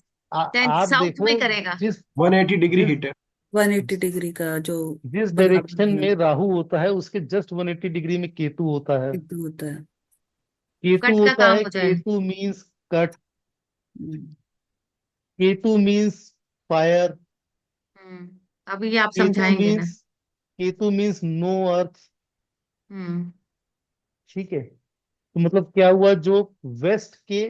टेंथ आप साउथ में देखो करेगा। जिस 180 डिग्री जिस हिट है। 180 डिग्री का जो जिस बना डायरेक्शन है में राहु होता है उसके जस्ट 180 डिग्री में केतु होता है। एकदम होता है। केतु कट का होता काम है, हो जाए। केतु मीन्स कट, हम्म, केतु मीन्स फायर, अभी आप केतु समझाएंगे ना। मीन्स केतु मीन्स नो अर्थ, हम्म। ठीक है। तो मतलब क्या हुआ, जो वेस्ट के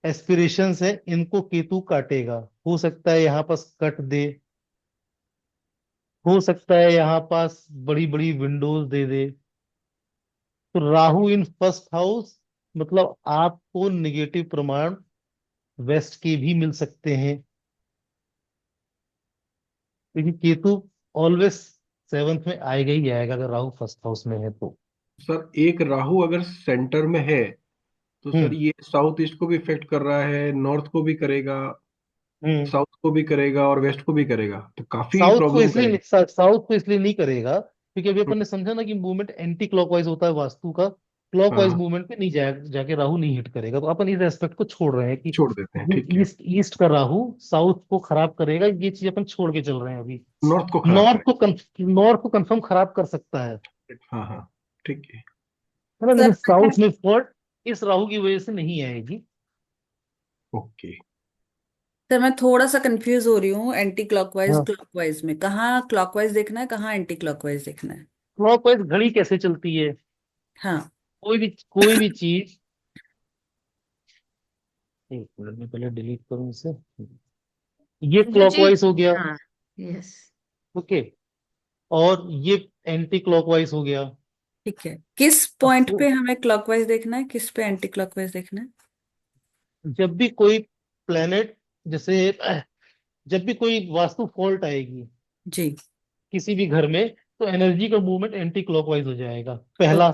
एस्पिरेशंस है इनको केतु काटेगा। हो सकता है यहाँ पास कट दे, हो सकता है यहाँ पास बड़ी बड़ी विंडोज दे दे। तो राहु इन फर्स्ट हाउस, मतलब आपको निगेटिव प्रमाण वेस्ट के भी मिल सकते हैं, क्योंकि केतु ऑलवेज सेवंथ में आएगा ही आएगा अगर राहु फर्स्ट हाउस में है तो। सर एक राहु अगर सेंटर में है तो सर हम्म ये साउथ ईस्ट को भी इफेक्ट कर रहा है, नॉर्थ को भी करेगा, हम्म। साउथ को भी करेगा और वेस्ट को भी करेगा, तो काफी साउथ को प्रॉब्लम इसलिए करेगा। नहीं, साउथ को इसलिए नहीं करेगा क्योंकि अभी अपन ने समझा ना कि मूवमेंट एंटी क्लॉकवाइज होता है वास्तु का। क्लॉकवाइज हाँ, मूवमेंट पे नहीं जाके राहु नहीं हिट करेगा, तो अपन इस एस्पेक्ट को छोड़ रहे हैं कि छोड़ देते हैं, ये ठीक है। ईस्ट ईस्ट का राहु साउथ को खराब करेगा, ये चीज अपन छोड़ के चल रहे हैं अभी। नॉर्थ को खराब नॉर्थ को करेगा। नॉर्थ को कंफर्म खराब कर सकता हाँ हाँ, ठीक है। है ना, सर लेकिन साउथ में फॉल्ट इस राहु की वजह से नहीं आएगी। ओके। सर मैं थोड़ा सा कंफ्यूज हो रही हूँ, एंटी क्लॉकवाइज हाँ, क्लॉकवाइज में कहाँ क्लॉकवाइज देखना है, कहाँ एंटी क्लॉकवाइज देखना है? क्लॉकवाइज घड़ी कैसे चलती है, हाँ। कोई भी चीज, एक मिनट में पहले डिलीट करूं इसे। ये अंजू जी। क्लॉकवाइज हो गया, हाँ। यस। ओके। और ये एंटी क्लॉकवाइज हो गया। ठीक है, किस अब पॉइंट पे हमें क्लॉकवाइज देखना है, किस पे एंटी क्लॉकवाइज देखना है? जब भी कोई प्लेनेट, जैसे जब भी कोई वास्तु फॉल्ट आएगी जी। किसी भी घर में, तो एनर्जी का मूवमेंट एंटी क्लॉकवाइज हो जाएगा ओके, पहला।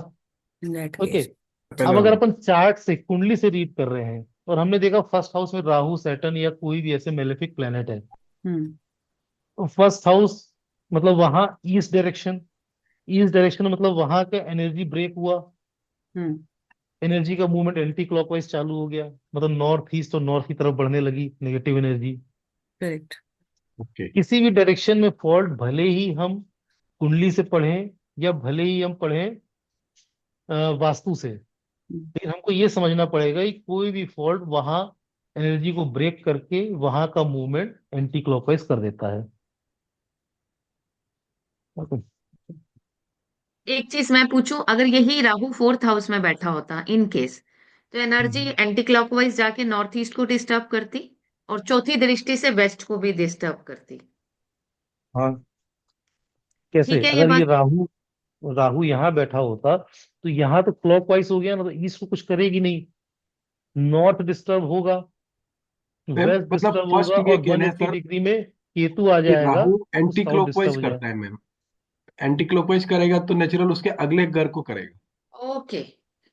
In that okay. केस। पहले अब हो अगर गया। अपन चार्ट से कुंडली से रीड कर रहे हैं और हमने देखा फर्स्ट हाउस में राहु सैटर्न या कोई भी ऐसे मेलेफिक प्लेनेट है, हम्म। तो फर्स्ट हाउस मतलब वहां ईस्ट डायरेक्शन मतलब वहां का एनर्जी ब्रेक हुआ, हम्म। एनर्जी का मूवमेंट एंटी क्लॉकवाइज चालू हो गया, मतलब नॉर्थ ईस्ट और नॉर्थ की तरफ बढ़ने लगी नेगेटिव एनर्जी। करेक्ट। ओके। किसी भी डायरेक्शन में फॉल्ट, भले ही हम कुंडली से पढ़ें या भले ही हम पढ़ें वास्तु से, लेकिन हमको ये समझना पड़ेगा कि कोई भी फॉल्ट वहां एनर्जी को ब्रेक करके वहां का मूवमेंट एंटी क्लॉकवाइज कर देता है। ओके। एक चीज मैं पूछूं, अगर यही राहु फोर्थ हाउस में बैठा होता इन केस, तो एनर्जी हम्म। एंटी क्लॉकवाइज जाके नॉर्थ ईस्ट को डिस्टर्ब करती और चौथी दृष्टि से वेस्ट को भी डिस्टर्ब करती। हाँ, कैसे, ठीक है ये अगर ये बात। राहु राहु यहाँ बैठा होता तो यहाँ तो क्लॉकवाइज हो गया ना, तो ईस्ट को कुछ करेगी नहीं, नॉर्थ डिस्टर्ब होगा, मैम वेस्ट मतलब डिस्टर्ब होगा, फर्स्ट ये और कहना है 180 सर डिग्री में केतु आ कि जाएगा राहु तो एंटी साउथ डिस्टर्ब क्लॉकवाइज हो जाए। करता है मैम। एंटी क्लॉकवाइज करेगा तो नेचुरल उसके अगले घर को करेगा। ओके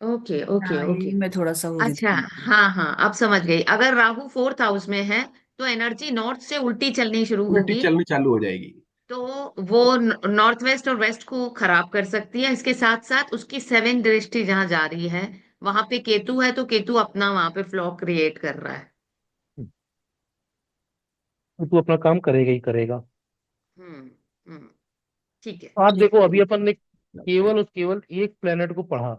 ओके ओके हाँ, ओके। यही मैं थोड़ा सा हो रही अच्छा। थी। हाँ हाँ, अब समझ गई। अगर राहु फोर्थ हाउस में है तो एनर्जी नॉर्थ से उल्टी चलनी शुरू उल्टी होगी। चलनी चालू हो जाएगी। तो वो नॉर्थ वेस्ट और वेस्ट को खराब कर सकती है। इसके साथ साथ उसकी सेवन दृष्टि जहां जा रही है वहां पे केतु है, तो केतु अपना वहां पे फ्लॉ क्रिएट कर रहा है। तो तू अपना काम करेगा ही करेगा। हम्म। हम्म। ठीक है। आप ठीक देखो, है। अभी अपन ने केवल और केवल एक प्लेनेट को पढ़ा,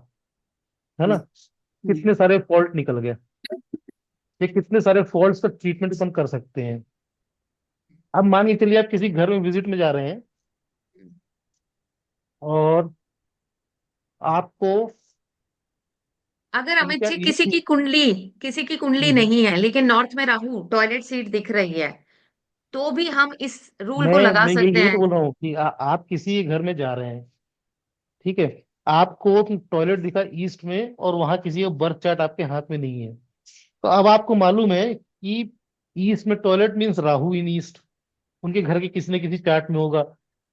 है ना, हम्म। हम्म। कितने सारे फॉल्ट निकल गए, ये कितने सारे फॉल्ट्स का ट्रीटमेंट अपन कर सकते हैं। अब मान के चलिए आप किसी घर में विजिट में जा रहे हैं और आपको अगर अमित उनका जी किसी की कुंडली हम्म, नहीं है लेकिन नॉर्थ में राहु टॉयलेट सीट दिख रही है, तो भी हम इस रूल को मैं लगा मैं ये सकते यही तो हैं। बोल रहा हूँ कि आप किसी के घर में जा रहे हैं, ठीक है, आपको टॉयलेट दिखा ईस्ट में और वहां किसी का बर्थ चार्ट आपके हाथ में नहीं है, तो अब आपको मालूम है कि ईस्ट में टॉयलेट मीन्स राहु इन ईस्ट, उनके घर के किसी न किसी चार्ट में होगा।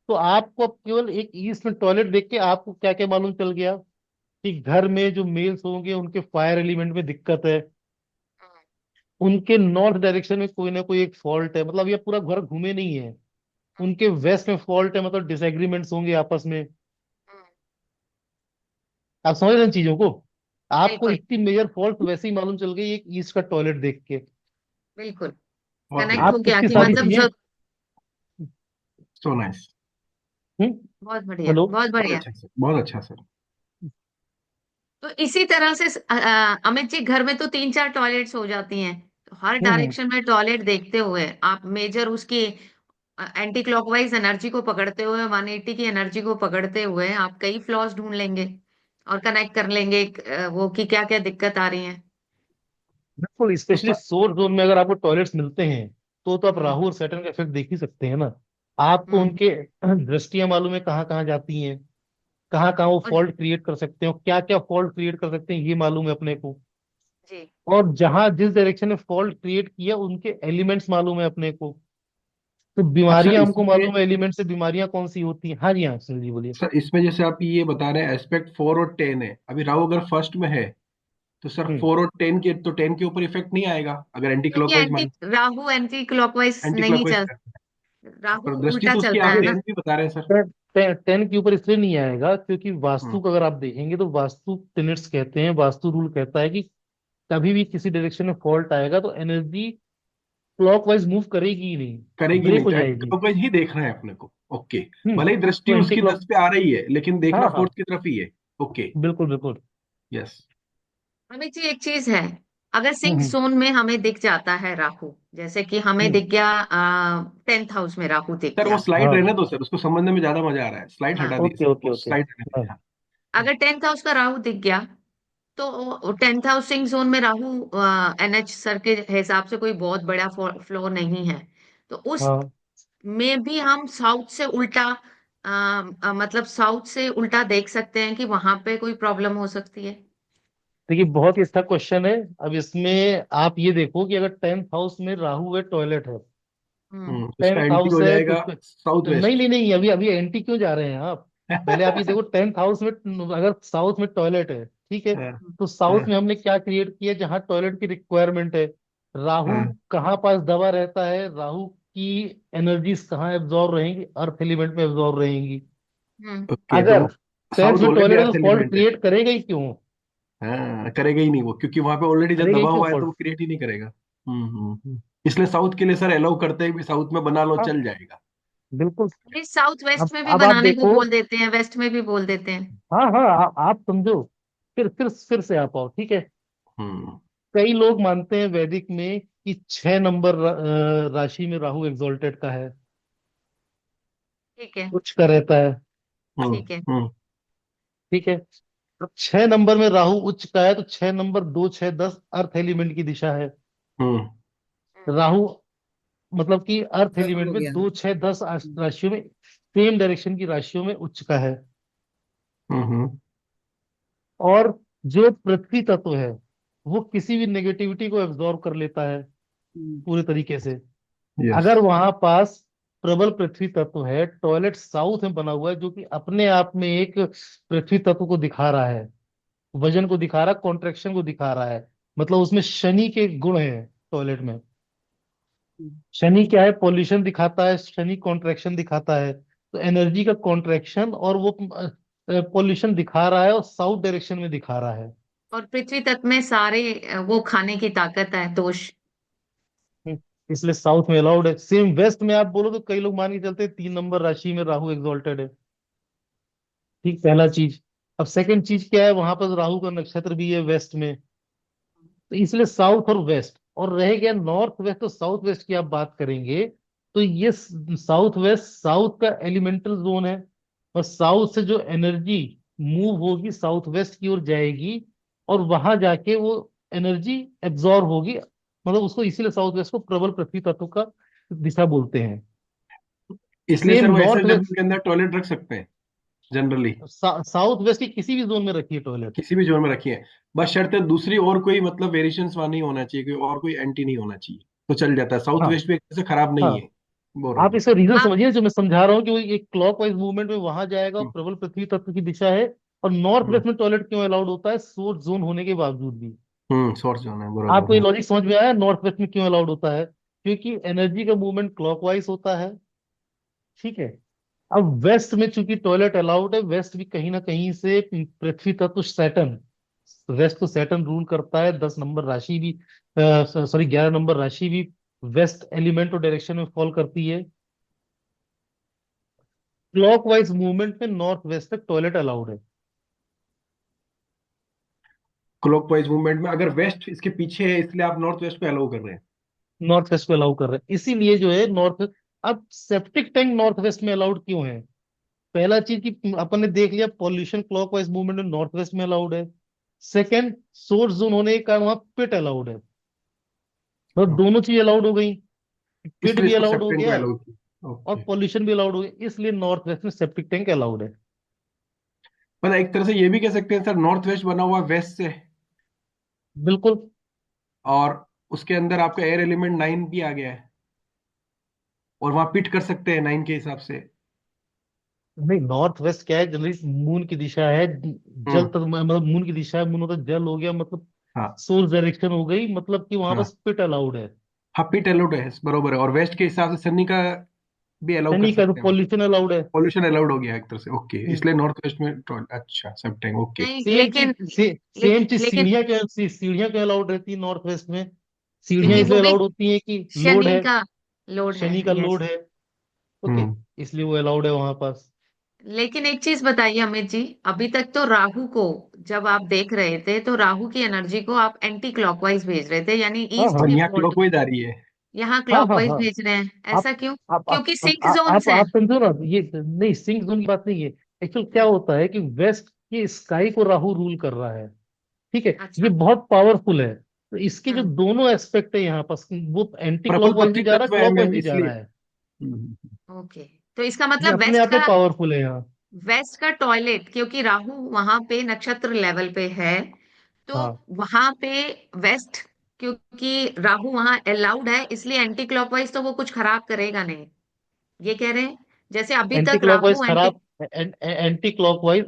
तो आपको अब केवल एक ईस्ट में टॉयलेट देख के आपको क्या क्या मालूम चल गया कि घर में जो मेल्स होंगे उनके फायर एलिमेंट में दिक्कत है, उनके नॉर्थ डायरेक्शन में कोई ना कोई एक फॉल्ट है, मतलब ये पूरा घर घूमे नहीं है, उनके वेस्ट में फॉल्ट है, मतलब डिसएग्रीमेंट्स होंगे आपस में। आप समझ रहे हैं इन चीजों को? आपको बिल्कुल इतनी मेजर फॉल्ट वैसे ही मालूम चल गई एक ईस्ट का टॉयलेट देख के। बिल्कुल बहुत कनेक्ट बढ़िया। हो आप गया इतनी कि सारी मतलब चीजें। जो। So nice. हम्म। बहुत बढ़िया हेलो। बहुत बहुत बढ़िया। अच्छा सर, बहुत अच्छा सर। तो इसी तरह से अमित जी, घर में तो 3-4 टॉयलेट्स हो जाती हैं, तो हर हम्म। डायरेक्शन में टॉयलेट देखते हुए आप मेजर उसकी एंटी क्लॉकवाइज एनर्जी को पकड़ते हुए, 180 की एनर्जी को पकड़ते हुए आप कई फ्लॉज ढूंढ लेंगे और कनेक्ट कर लेंगे वो कि क्या क्या दिक्कत आ रही है। बिल्कुल, तो स्पेशली सर। सोर जोन में अगर आपको टॉयलेट्स मिलते हैं तो आप हम्म राहु और सैटर्न का इफेक्ट देख ही सकते हैं ना। आपको हम्म। उनके दृष्टियां मालूम है कहाँ कहाँ जाती हैं, कहाँ कहाँ वो और फॉल्ट क्रिएट कर सकते हैं, क्या क्या फॉल्ट क्रिएट कर सकते हैं ये मालूम है अपने को। जी। और जहां जिस डायरेक्शन में फॉल्ट क्रिएट किया उनके एलिमेंट्स मालूम है अपने को। तो अब सर बीमारियां हमको इसमें, मालूम है एलिमेंट से बीमारियां कौन सी होती हैं। हाँ जी, हाँ सुनील जी बोलिए। सर इसमें जैसे आप ये बता रहे हैं एस्पेक्ट 4 और 10 है, अभी राहु अगर फर्स्ट में है तो सर हम्म। 4 और 10 के, तो 10 के ऊपर इफेक्ट नहीं आएगा अगर एंटी क्योंकि क्लॉकवाइज मान। राहु एंटी क्लॉकवाइज एंटी नहीं क्लॉकवाइज चल, राहु पर दृष्टि उल्टा तो उसकी चलता आप है ना। 10 भी बता रहे हैं सर। 10 के ऊपर इसलिए नहीं आएगा क्योंकि हम्म। वास्तु को अगर आप देखेंगे तो वास्तु टेनेट्स कहते हैं, वास्तु रूल कहता है कि कभी भी किसी डायरेक्शन में फॉल्ट आएगा तो एनर्जी क्लॉकवाइज मूव करेगी ही नहीं, करेगी ब्रेक नहीं, हो तो एंटी जाएगी। क्लॉकवाइज ही देखना है अपने को। ओके। भले ही दृष्टि तो एंटी उसकी क्लॉक। 10 पे आ रही है लेकिन देखना हाँ हाँ, फोर्थ की तरफ ही है। ओके। बिल्कुल बिल्कुल। यस। अमित जी एक चीज है, अगर सिंक हम्म जोन में हमें दिख जाता है राहु, जैसे कि हमें हम्म। दिख गया 10th हाउस में राहु दिख सर वो गया। स्लाइड हाँ। रहने दो सर, उसको समझने में ज्यादा मजा आ रहा है, स्लाइड हाँ, हटा दिए ओके सर, ओके वो ओके। स्लाइड रहने हाँ दीजिए, हाँ। अगर 10th हाउस का राहु दिख गया तो 10th हाउस सिंक जोन में राहु एनएच सर के हिसाब से कोई बहुत बड़ा फ्लो नहीं है, तो उस हाँ। में भी हम साउथ से उल्टा मतलब साउथ से उल्टा देख सकते हैं कि वहां पे कोई प्रॉब्लम हो सकती है। देखिए बहुत ही अच्छा क्वेश्चन है। अब इसमें आप ये देखो कि अगर 10th हाउस में राहु है, टॉयलेट है, उसका टेंथ एंटी हाउस हो है तो जाएगा साउथ नहीं वेस्ट। नहीं नहीं, अभी अभी एंटी क्यों जा रहे हैं आप? पहले आप ये देखो 10th हाउस में अगर साउथ में टॉयलेट है, ठीक है, हाँ, तो साउथ हाँ, में हमने क्या क्रिएट किया जहां टॉयलेट की रिक्वायरमेंट है। राहु हाँ। कहाँ पास दबा रहता है, राहु की एनर्जीज कहाँ एब्जॉर्ब रहेंगी, अर्थ एलिमेंट में एब्जॉर्ब रहेंगी। हम्म ओके, तो अगर टेंथ साउथ में ऑलरेडी टॉयलेट है तो अर्थ फॉल्ट एलिमेंट है। क्रिएट करेगा ही क्यों? हाँ, करेगा ही नहीं वो, क्योंकि वहां पे ऑलरेडी जब करेगा ही दबा क्यों हुआ है तो फॉल्ट? वो क्रिएट ही नहीं करेगा। इसलिए साउथ के लिए सर अलाउ करते हैं भी, साउथ में बना लो हाँ चल जाएगा। बिल्कुल। अरे साउथ वेस्ट में भी अब आप बनाने को देखो। बोल देते हैं, वेस्ट में भी बोल देते हैं। हाँ हाँ, आप समझो। फिर से आप आओ, ठीक है। हम्म। कई लोग मानते हैं वैदिक में कि 6 नंबर राशि में राहु एग्जॉल्टेड का है, ठीक है उच्च का रहता है, हम्म। ठीक है। हम्म। ठीक है। तो 6 नंबर में राहु उच्च का है तो 6 नंबर 2 6 10 अर्थ एलिमेंट की दिशा है। हम्म। राहु मतलब कि अर्थ डबल एलिमेंट हो में गया। 2 6 10 राशियों में, सेम डायरेक्शन की राशियों में उच्च का है। हम्म। और जो पृथ्वी तत्व है वो किसी भी नेगेटिविटी को एब्जॉर्ब कर लेता है पूरे तरीके से। यस। अगर वहां पास प्रबल पृथ्वी तत्व है, टॉयलेट साउथ में बना हुआ है जो कि अपने आप में एक पृथ्वी तत्व को दिखा रहा है, वजन को दिखा रहा है, कॉन्ट्रेक्शन को दिखा रहा है, मतलब उसमें शनि के गुण हैं टॉयलेट में। शनि क्या है? पॉल्यूशन दिखाता है, शनि कॉन्ट्रेक्शन दिखाता है, तो एनर्जी का कॉन्ट्रेक्शन और वो पॉल्यूशन दिखा रहा है और साउथ डायरेक्शन में दिखा रहा है। और पृथ्वी तत्व में सारे वो खाने की ताकत है, दोष। हम्म, इसलिए साउथ में अलाउड है। सेम वेस्ट में आप बोलो तो कई लोग मान के चलते हैं 3 नंबर राशि में राहु एग्जॉल्टेड है। ठीक, पहला चीज। अब सेकंड चीज क्या है, वहां पर राहु का नक्षत्र भी है वेस्ट में, तो इसलिए साउथ और वेस्ट। और रह गया नॉर्थ वेस्ट, तो साउथ वेस्ट की आप बात करेंगे तो ये साउथ वेस्ट साउथ का एलिमेंटल जोन है, और साउथ से जो एनर्जी मूव होगी साउथ वेस्ट की ओर जाएगी और वहां जाके वो एनर्जी एब्जॉर्ब होगी, मतलब उसको इसीलिए साउथ वेस्ट को प्रबल पृथ्वी तत्व का दिशा बोलते हैं। इसलिए सर सेम वो ऐसे नॉर्थ जगह वेस्ट, के अंदर टॉयलेट रख सकते हैं जनरली, साउथ वेस्ट की किसी भी जोन में रखिए टॉयलेट। किसी भी जोन में रखिए। बस शर्त है दूसरी और कोई मतलब वेरिएशंस वहां नहीं होना चाहिए, कोई और कोई एंटी नहीं होना चाहिए, तो चल जाता है। साउथ हाँ वेस्ट भी एक तरह से खराब नहीं हाँ, है, बोल रहा आप हूँ। इसका रीजन आप समझिए जो मैं समझा रहा हूँ कि वो एक क्लॉकवाइज मूवमेंट में वहां जाएगा और हम्म प्रबल पृथ्वी तत्व की दिशा है। और नॉर्थ हम्म वेस्ट में टॉयलेट क्यों अलाउड होता है सोर्स जोन होने के बावजूद भी? सोर्स जोन है बरोबर। आपको ये लॉजिक समझ में आया नॉर्थ वेस्ट में क्यों अलाउड होता है? क्योंकि एनर्जी का मूवमेंट क्लॉकवाइज होता है। ठीक है। अब वेस्ट में चूंकि टॉयलेट अलाउड है, वेस्ट भी कहीं ना कहीं से पृथ्वी तत्व सैटर्न, वेस्ट को सैटर्न रूल करता है। 10 नंबर राशि भी, सॉरी 11 नंबर राशि भी वेस्ट एलिमेंट और डायरेक्शन में फॉल करती है। क्लॉकवाइज मूवमेंट में नॉर्थ वेस्ट तक टॉयलेट अलाउड है। क्लॉकवाइज मूवमेंट में अगर वेस्ट इसके पीछे है, इसलिए आप नॉर्थ वेस्ट पे अलाउ कर रहे हैं। नॉर्थ वेस्ट में अलाउ कर रहे हैं इसीलिए जो है नॉर्थ। अब सेप्टिक टैंक नॉर्थ वेस्ट में अलाउड क्यों है? पहला चीज कि अपन ने देख लिया पॉल्यूशन क्लॉकवाइज मूवमेंट में नॉर्थ वेस्ट में अलाउड है। सेकंड, सोर्स जोन होने के कारण वहां पिट अलाउड है। तो दोनों चीज अलाउड हो गई, पिट इसलिए भी इसको अलाउड हो सेप्टेम्बर को गया अलाउ किया। और ओके। पॉल्यूशन भी अलाउड हो गया, इसलिए नॉर्थ वेस्ट में सेप्टिक टैंक अलाउड है। मतलब एक तरह से ये भी कह सकते हैं सर, नॉर्थ वेस्ट बना हुआ वेस्ट से, बिल्कुल। और उसके अंदर आपका एयर एलिमेंट 9 भी आ गया है, और वहां पिट कर सकते हैं 9 के हिसाब से। नहीं, नॉर्थ वेस्ट क्या है, जनरली मून की दिशा है। जल हम्म। तक मतलब मून की दिशा है, मून होता जल हो गया मतलब हाँ सोर्स डायरेक्शन हो गई, मतलब कि वहां हाँ बस पिट अलाउड है। हाँ, पिट अलाउड है बरोबर है, और वेस्ट के हिसाब से सन्नी का भी अलाउ कर शनि का तो सकते हैं। पॉल्यूशन अलाउड है। पॉल्यूशन अलाउड हो गया एक तरह से, ओके, हम्म। इसलिए नॉर्थ वेस्ट में अच्छा सेप्टेम्बर, ओके। नहीं, सेम लेकिन चीज सेम लेकिन चीज लेकिन सीढ़ियां क्यों अलाउड रहती है नॉर्थ वेस्ट में? सीढ़ियां क्योंकि वो इसलिए भी अलाउड होती हैं कि लोड शनि है, का लोड शनि है। का यस। लोड है। ओके, हम्म इसलिए वो अलाउड है वहां पास। लेकिन एक चीज बताइए अमित जी, अभी तक तो राहु को जब आप देख रहे थे तो राहु की एनर्जी को आप एंटी क्लॉकवाइज भेज रहे थे, यानी हाँ ईस्ट हाँ में यहाँ पॉइंट। क्लॉकवाइज आ रही है। यहाँ हाँ हाँ क्लॉकवाइज हाँ। भेज रहे हैं, आप ऐसा क्यों? आप आप क्योंकि आप सिंक जोन्स हैं। आप समझो ना, ये नहीं, सिंक जोन की बात नहीं है। एक्चुअल क्या होता है कि वेस्ट की स्काई को राहु रूल कर रहा है। ठीक है। ये अच्छा। बहुत पावरफुल है, तो इसके जो हम्म। दोनों एस्पेक्ट है यहाँ पास, वो एंटी प्रबल क्लॉकवाइज भी पृथ्वी जा रहा है, तत्व है क्लॉकवाइज मैम, भी जा इसलिए। रहा है। ओके, तो इसका ये मतलब अपने आप में पावरफुल है यहाँ। वेस्ट का टॉयलेट, क्योंकि राहु वहां पे नक्षत्र लेवल पे है, तो हाँ, वहां पे वेस्ट, क्योंकि राहु वहां अलाउड है, इसलिए एंटी क्लॉकवाइज तो वो कुछ खराब करेगा नहीं, ये कह रहे हैं। जैसे अभी एंटी तक क्लॉकवाइज राहु एंटी। खराब, एंटी क्लॉकवाइज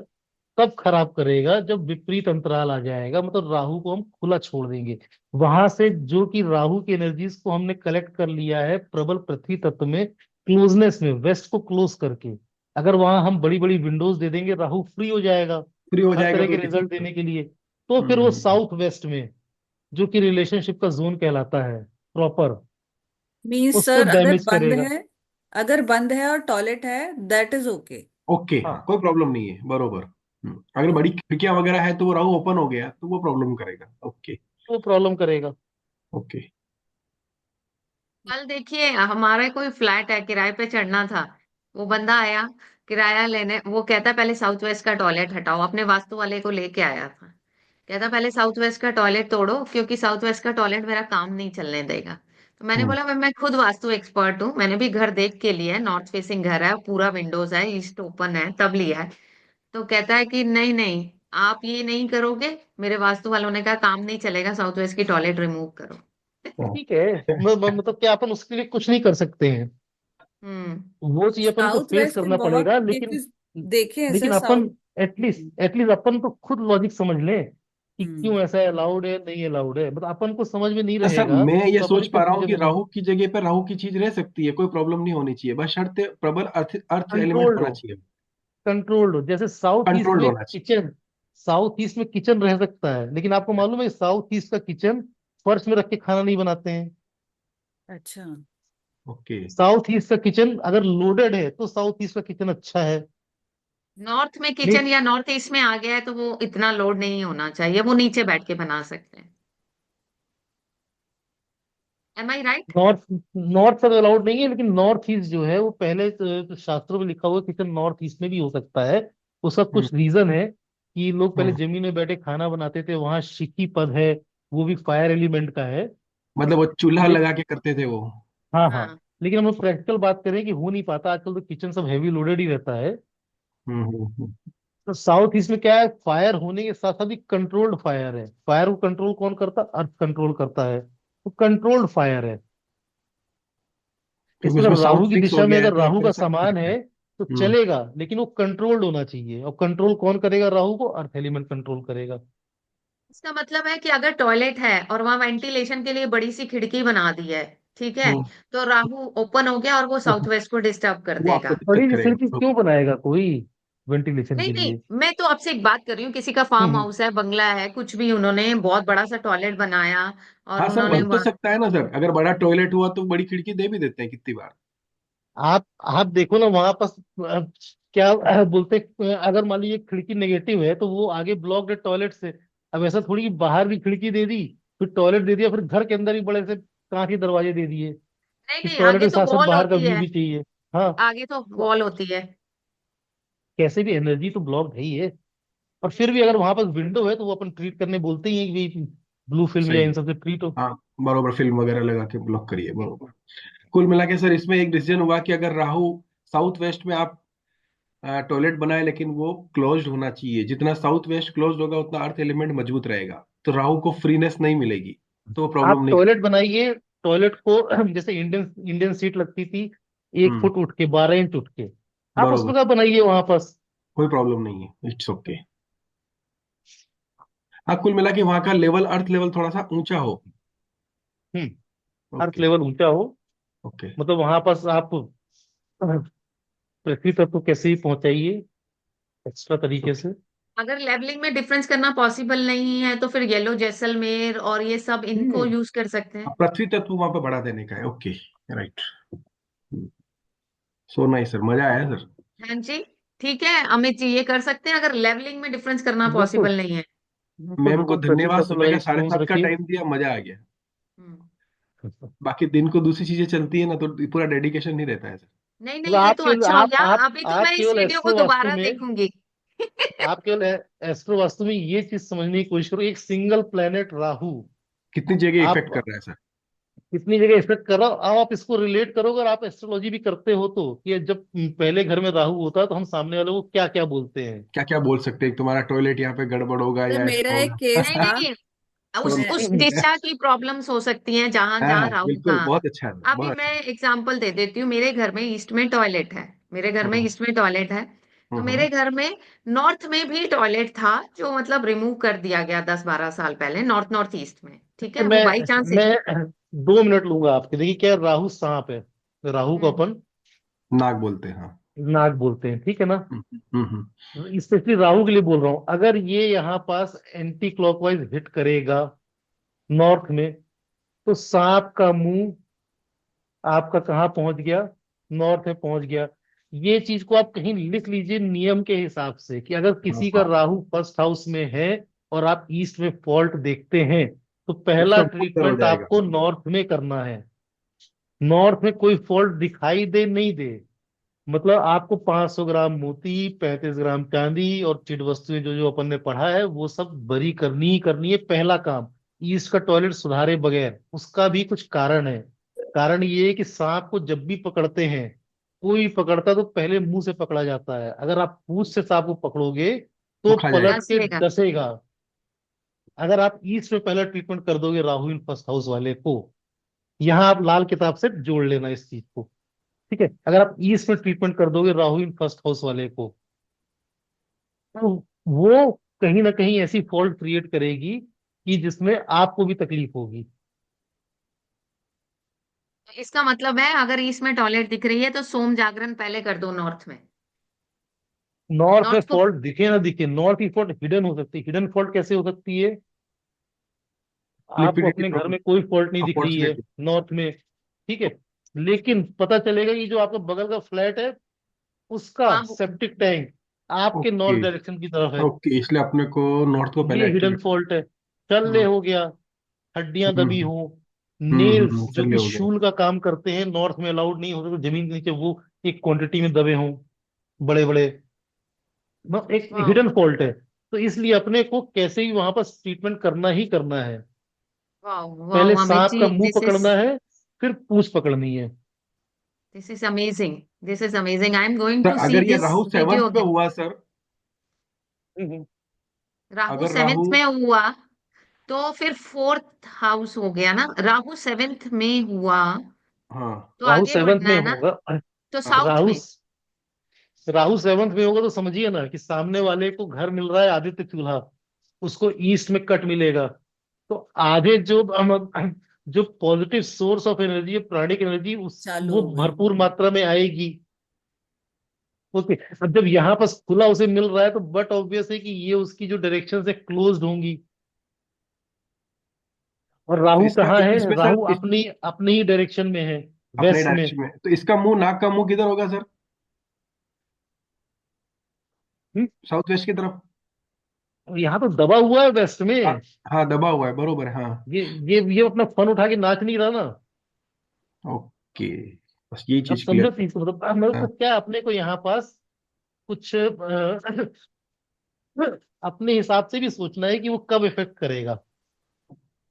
तब खराब करेगा जब विपरीत अंतराल आ जाएगा, मतलब राहु को हम खुला छोड़ देंगे वहां से, जो कि राहु की एनर्जीज को हमने कलेक्ट कर लिया है प्रबल पृथ्वी तत्व में, क्लोजनेस में, वेस्ट को क्लोज करके। अगर वहां हम बड़ी बड़ी विंडोज दे देंगे, राहु फ्री हो जाएगा फ्री हो हर जाएगा तरह कोई के दिक्कत रिजल्ट देने नहीं। के लिए। तो फिर वो हम्म। साउथ वेस्ट में, जो कि रिलेशनशिप का जोन कहलाता है प्रॉपर, मीन्स उसको सर अगर डैमेज बंद करेगा। है, अगर बंद है और टॉयलेट है, दैट इज ओके। ओके, हाँ हाँ, कोई प्रॉब्लम नहीं है बरोबर। अगर बड़ी खिड़कियां वगैरह है तो वो राहु ओपन हो गया तो वो प्रॉब्लम करेगा, ओके। वो प्रॉब्लम करेगा। ओके। कल देखिए, हमारा कोई फ्लैट है, किराए पे चढ़ना था। वो बंदा आया किराया लेने, वो कहता पहले साउथ वेस्ट का टॉयलेट हटाओ, अपने वास्तु वाले को लेके आया था। कहता पहले साउथ वेस्ट का टॉयलेट तोड़ो, क्योंकि साउथ वेस्ट का टॉयलेट मेरा काम नहीं चलने देगा। तो मैंने हम्म बोला, मैं खुद वास्तु एक्सपर्ट हूँ, मैंने भी घर देख के लिया है, नॉर्थ फेसिंग घर है, पूरा विंडोज है, ईस्ट ओपन है, तब लिया है। तो कहता है कि नहीं नहीं, आप ये नहीं करोगे, मेरे वास्तु वालों ने कहा काम नहीं चलेगा, साउथ वेस्ट की टॉयलेट रिमूव करो। ठीक है, मतलब क्या अपन उसके लिए कुछ नहीं कर सकते हैं, हम्म। वो चीज अपन को साउथ फेस वेस्ट में करना बहुत पड़ेगा। लेकिन केसेस देखे हैं लेकिन सर, अपन साउथ। एटलीस्ट एटलीस्ट अपन तो खुद लॉजिक समझ लें कि हम्म। क्यों ऐसा अलाउड है नहीं अलाउड है, मतलब अपन को समझ में नहीं तो सर रहेगा मैं ये तो अपन सोच क्यों पा रहा हूँ दूसरे कि को राहु की जगह पर राहु की चीज रह सकती है, कोई प्रॉब्लम नहीं होनी चाहिए, बस शर्त प्रबल अर्थ अर्थ एलिमेंट कंट्रोल्ड होना हो, चाहिए। कंट्रोल्ड हो। जैसे साउथ ईस्ट कंट्रोल्ड में होना चाहिए। किचन, साउथ ईस्ट में किचन रह सकता है, लेकिन आपको मालूम है साउथ ईस्ट का किचन फर्श में रख के खाना नहीं बनाते हैं। अच्छा। ओके। साउथ ईस्ट का किचन अगर लोडेड है तो साउथ ईस्ट का किचन अच्छा है। नॉर्थ में नहीं, किचन या नॉर्थ ईस्ट में आ गया है तो वो इतना लोड नहीं होना चाहिए, वो नीचे बैठ के बना सकते हैं। एम आई राइट? नॉर्थ नॉर्थ सब अलाउड नहीं है, लेकिन नॉर्थ ईस्ट जो है वो पहले तो शास्त्रों में लिखा हुआ है किचन नॉर्थ ईस्ट में भी हो सकता है। उसका हम्म कुछ रीजन है कि लोग पहले हम्म जमीन में बैठे खाना बनाते थे, वहां शिखी पद है, वो भी फायर एलिमेंट का है। मतलब वो चूल्हा ले, लगा के करते थे वो। हाँ हाँ। हाँ। लेकिन हम प्रैक्टिकल बात करें कि हो नहीं पाता, आजकल तो किचन सब हैवी लोडेड ही रहता है। हम्म। तो साउथ ईस्ट में क्या है, फायर होने के साथ साथ ही कंट्रोल्ड फायर है। फायर को कंट्रोल कौन करता, अर्थ कंट्रोल करता है, तो कंट्रोल्ड फायर है। क्योंकि इसमें उसमें अगर राहु साउथ की मिक्स हो दिशा में गया है अगर तो राहु आप का ऐसा कर समान सकते है हैं। तो हम्म। चलेगा, लेकिन वो कंट्रोल्ड होना चाहिए। और कंट्रोल कौन करेगा राहु को, अर्थ एलिमेंट कंट्रोल करेगा। इसका मतलब है कि अगर टॉयलेट है और वहां वेंटिलेशन के लिए बड़ी सी खिड़की बना दी है, ठीक है, हम्म। तो राहु ओपन हो गया और वो साउथ वेस्ट को डिस्टर्ब कर वो आपको देगा। दिक्कत बड़ी सी करेगा खिड़की तो। क्यों बनाएगा कोई वेंटिलेशन नहीं के नहीं, लिए? मैं तो आपसे एक बात कर रही हूँ, किसी का फार्म हम्म। हाउस है, बंगला है, कुछ भी, उन्होंने बहुत बड़ा सा टॉयलेट बनाया और हाँ सर, उन्होंने बन तो सकता है ना सर, अगर बड़ा टॉयलेट हुआ तो बड़ी खिड़की दे भी देते हैं कितनी बार। आप देखो ना वहां पर क्या बोलते हैं, अगर मान लीजिए खिड़की नेगेटिव है तो वो आगे ब्लॉक्ड है टॉयलेट से। अब ऐसा थोड़ी कि बाहर भी खिड़की दे दी, फिर टॉयलेट दे दिया, फिर घर के अंदर भी बड़े से कांच के दरवाजे दे दिए नहीं कि नहीं, टॉयलेट आगे के तो साथ साथ वॉल बाहर का होती व्यू है। भी चाहिए। हाँ, आगे तो तो वॉल होती है। कैसे भी एनर्जी तो ब्लॉक है ही है। और फिर भी अगर वहां पर विंडो है तो वो अपन ट्रीट करने बोलते ही है कि ब्लू फिल्म या सही इन है। सब से ट्रीट हो। हाँ, बरोबर, फिल्म वगैरह लगा के ब्लॉक करिए, बरोबर। कुल मिला के सर इसमें एक डिसीजन हुआ कि अगर राहु साउथ वेस्ट में आप टॉयलेट बनाए, लेकिन वो क्लोज्ड होना चाहिए। जितना साउथ वेस्ट क्लोज्ड होगा उतना अर्थ एलिमेंट मजबूत रहेगा, तो राहु को फ्रीनेस नहीं मिलेगी, तो वो प्रॉब्लम आप नहीं टॉयलेट बनाइए, टॉयलेट को जैसे इंडियन इंडियन सीट लगती थी, एक हम्म। फुट उठ के, 12 इंच उठ के, आप बरोबर, उसमें का बनाइए वहां पास। कोई प्रॉब्लम नहीं है, इट्स ओके। हाँ, कुल मिला के वहां का लेवल, अर्थ लेवल थोड़ा सा ऊंचा हो। हम्म। Earth okay. लेवल ऊंचा हो, ओके। मतलब वहां पास आप पृथ्वी तक तो कैसे ही पहुंचाइए एक्स्ट्रा तरीके ओके। से। अगर लेवलिंग में डिफरेंस करना पॉसिबल नहीं है तो फिर येलो जैसलमेर और ये सब इनको हम्म। यूज कर सकते हैं। अब पृथ्वी तत्व वहां पर बढ़ा देने का है, okay. Right. So nice sir, मजा आया सर। हाँ जी, ठीक है अमित जी, ये कर सकते हैं अगर लेवलिंग में डिफरेंस करना बिल्कुल पॉसिबल नहीं है। बिल्कुल मैम को बिल्कुल, पृथ्वी धन्यवाद, तत्व सुबह लगाइए, का साढ़े स्टोन्स सात का रखिए। टाइम दिया, मजा आ गया। हम्म। बाकी दिन को दूसरी चीजें चलती है ना, तो पूरा डेडिकेशन नहीं रहता है सर। नहीं मतलब नहीं, ये आप तो केवल अच्छा हो गया, अभी तो आप मैं इस केवल वीडियो को एस्ट्रो वास्तु दोबारा में, देखूंगी। आप केवल एस्ट्रो वास्तु में ये चीज समझने की कोशिश करो, एक सिंगल प्लेनेट राहु कितनी जगह आप इफेक्ट कर रहा है सर। कितनी जगह इफेक्ट कर रहा हो। अब आप इसको रिलेट करो, अगर आप एस्ट्रोलॉजी भी करते हो तो, कि जब पहले घर में राहु होता है तो हम सामने वाले को क्या क्या बोलते हैं। क्या क्या बोल सकते हैं, तुम्हारा टॉयलेट यहाँ पे गड़बड़ होगा तो या मेरा ऐसा एक होगा। केस नहीं था। नहीं, मैं उस नहीं, दिशा की प्रॉब्लम्स हो सकती हैं जहां जहां हाँ राहु का। बिल्कुल, बहुत अच्छा है सर, अभी बहुत मैं अच्छा। एग्जांपल दे देती हूँ, मेरे घर में ईस्ट में टॉयलेट है। मेरे घर में हम्म। ईस्ट में टॉयलेट है। तो हम्म। मेरे घर में नॉर्थ में भी टॉयलेट था, जो मतलब रिमूव कर दिया गया 10-12 साल पहले, नॉर्थ नॉर्थ ईस्ट में, ठीक है, वो बाई चांस है। मैं 2 मिनट लूंगा आपके। देखिए क्या है, राहु सांप है, राहु को हम्म। अपन नाग बोलते हैं, हाँ। नाग बोलते हैं, ठीक है ना। हम्म। हम्म। स्पेशली राहु के लिए बोल रहा हूं, अगर ये यहाँ पास एंटी क्लॉकवाइज हिट करेगा नॉर्थ में, तो सांप का मुंह आपका कहाँ पहुंच गया, नॉर्थ में पहुंच गया। ये चीज को आप कहीं लिख लीजिए नियम के हिसाब से, कि अगर हाँ किसी का हाँ। राहु फर्स्ट हाउस में है और आप ईस्ट में फॉल्ट देखते हैं, तो पहला उसका मुंह उधर हो ट्रीटमेंट जाएगा। आपको नॉर्थ में करना है। नॉर्थ में कोई फॉल्ट दिखाई दे नहीं दे, मतलब आपको 500 ग्राम मोती, 35 ग्राम चांदी और चिट वस्तुएं जो जो अपन ने पढ़ा है वो सब बरी करनी ही करनी है, पहला काम। ईस्ट का टॉयलेट सुधारे बगैर, उसका भी कुछ कारण है। कारण ये है कि सांप को जब भी पकड़ते हैं, कोई पकड़ता तो पहले मुंह से पकड़ा जाता है। अगर आप पूंछ से सांप को पकड़ोगे वो तो खा जाएगा। पलट डस के लेगा। डसेगा। अगर आप ईस्ट में पहला ट्रीटमेंट कर दोगे राहु इन फर्स्ट हाउस वाले को, यहाँ आप लाल किताब से जोड़ लेना इस चीज को, ठीक है। अगर आप ईस्ट में ट्रीटमेंट कर दोगे राहु इन फर्स्ट हाउस वाले को, तो वो कहीं ना कहीं ऐसी फॉल्ट क्रिएट करेगी कि जिसमें आपको भी तकलीफ होगी। इसका मतलब है अगर ईस्ट में टॉयलेट दिख रही है तो सोम जागरण पहले कर दो नॉर्थ में। नॉर्थ में नॉर्थ को। फॉल्ट दिखे ना दिखे, नॉर्थ की फॉल्ट हिडन हो सकती है। हिडन फॉल्ट कैसे हो सकती है, आपको लिक्विडिटी अपने घर प्रॉब्लम, में कोई फॉल्ट नहीं दिख रही है अपॉर्चुनिटी। नॉर्थ में, ठीक है, लेकिन पता चलेगा कि जो आपका बगल का फ्लैट है उसका वहां। सेप्टिक टैंक आपके ओके। नॉर्थ डायरेक्शन की तरफ है। ओके, इसलिए अपने को नॉर्थ को पहले ये हिडन एक्टिवेट। फॉल्ट है। शल्य हम्म। हो गया, हड्डियां दबी हम्म। हो, नेल्स जो चलिए कि हो गया। शूल का काम करते हैं, नॉर्थ में अलाउड नहीं होते, तो जमीन के नीचे वो एक क्वांटिटी में दबे हों, बड़े बड़े, एक वाह हिडन फॉल्ट है। तो इसलिए अपने को कैसे ही वहां पर ट्रीटमेंट करना ही करना है। वाह पहले वाह अमित सांप जी, का मुंह दिस इज। पकड़ना है, फिर पूंछ पकड़नी है। This is amazing, this is amazing, I am going sir to see अगर ये दिस राहु वीडियो सेवंथ पे अगेन। हुआ सर, हम्म, राहु अगर सेवेंथ राहु, में हुआ तो फिर फोर्थ हाउस हो गया ना, राहु सेवेंथ में हुआ हाँ तो राहु आगे सेवंथ बढ़ना में है ना, होगा। तो हाँ साउथ राहु में। राहु सेवंथ में होगा तो समझिए ना कि सामने वाले को घर मिल रहा है आदित्य चूल्हा, उसको ईस्ट में कट मिलेगा। तो आधे जो पॉजिटिव सोर्स ऑफ एनर्जी है, प्राणिक एनर्जी, उस चालू वो हो गई। भरपूर मात्रा में आएगी। ओके, अब जब यहाँ पास खुला उसे मिल रहा है तो बट ऑब्वियस है कि ये उसकी जो डायरेक्शन से क्लोज्ड होंगी। और तो राहु इसका कहाँ है? इसमें सर राहु अपनी अपने ही डायरेक्शन में है, अपने वेस्ट में। डायरेक्शन में, तो इसका मुंह, नाक का मुंह किधर होगा सर? हम्म, साउथ वेस्ट की तरफ। यहाँ तो दबा हुआ है वेस्ट हाँ, में। हाँ दबा हुआ है, बरोबर है, हाँ। ये अपना फन उठा के नाच नहीं रहा ना। ओके, बस यही अब चीज समझो क्लियर। चीज को, मतलब तो क्या अपने को यहाँ पास कुछ अपने हिसाब से भी सोचना है कि वो कब इफेक्ट करेगा।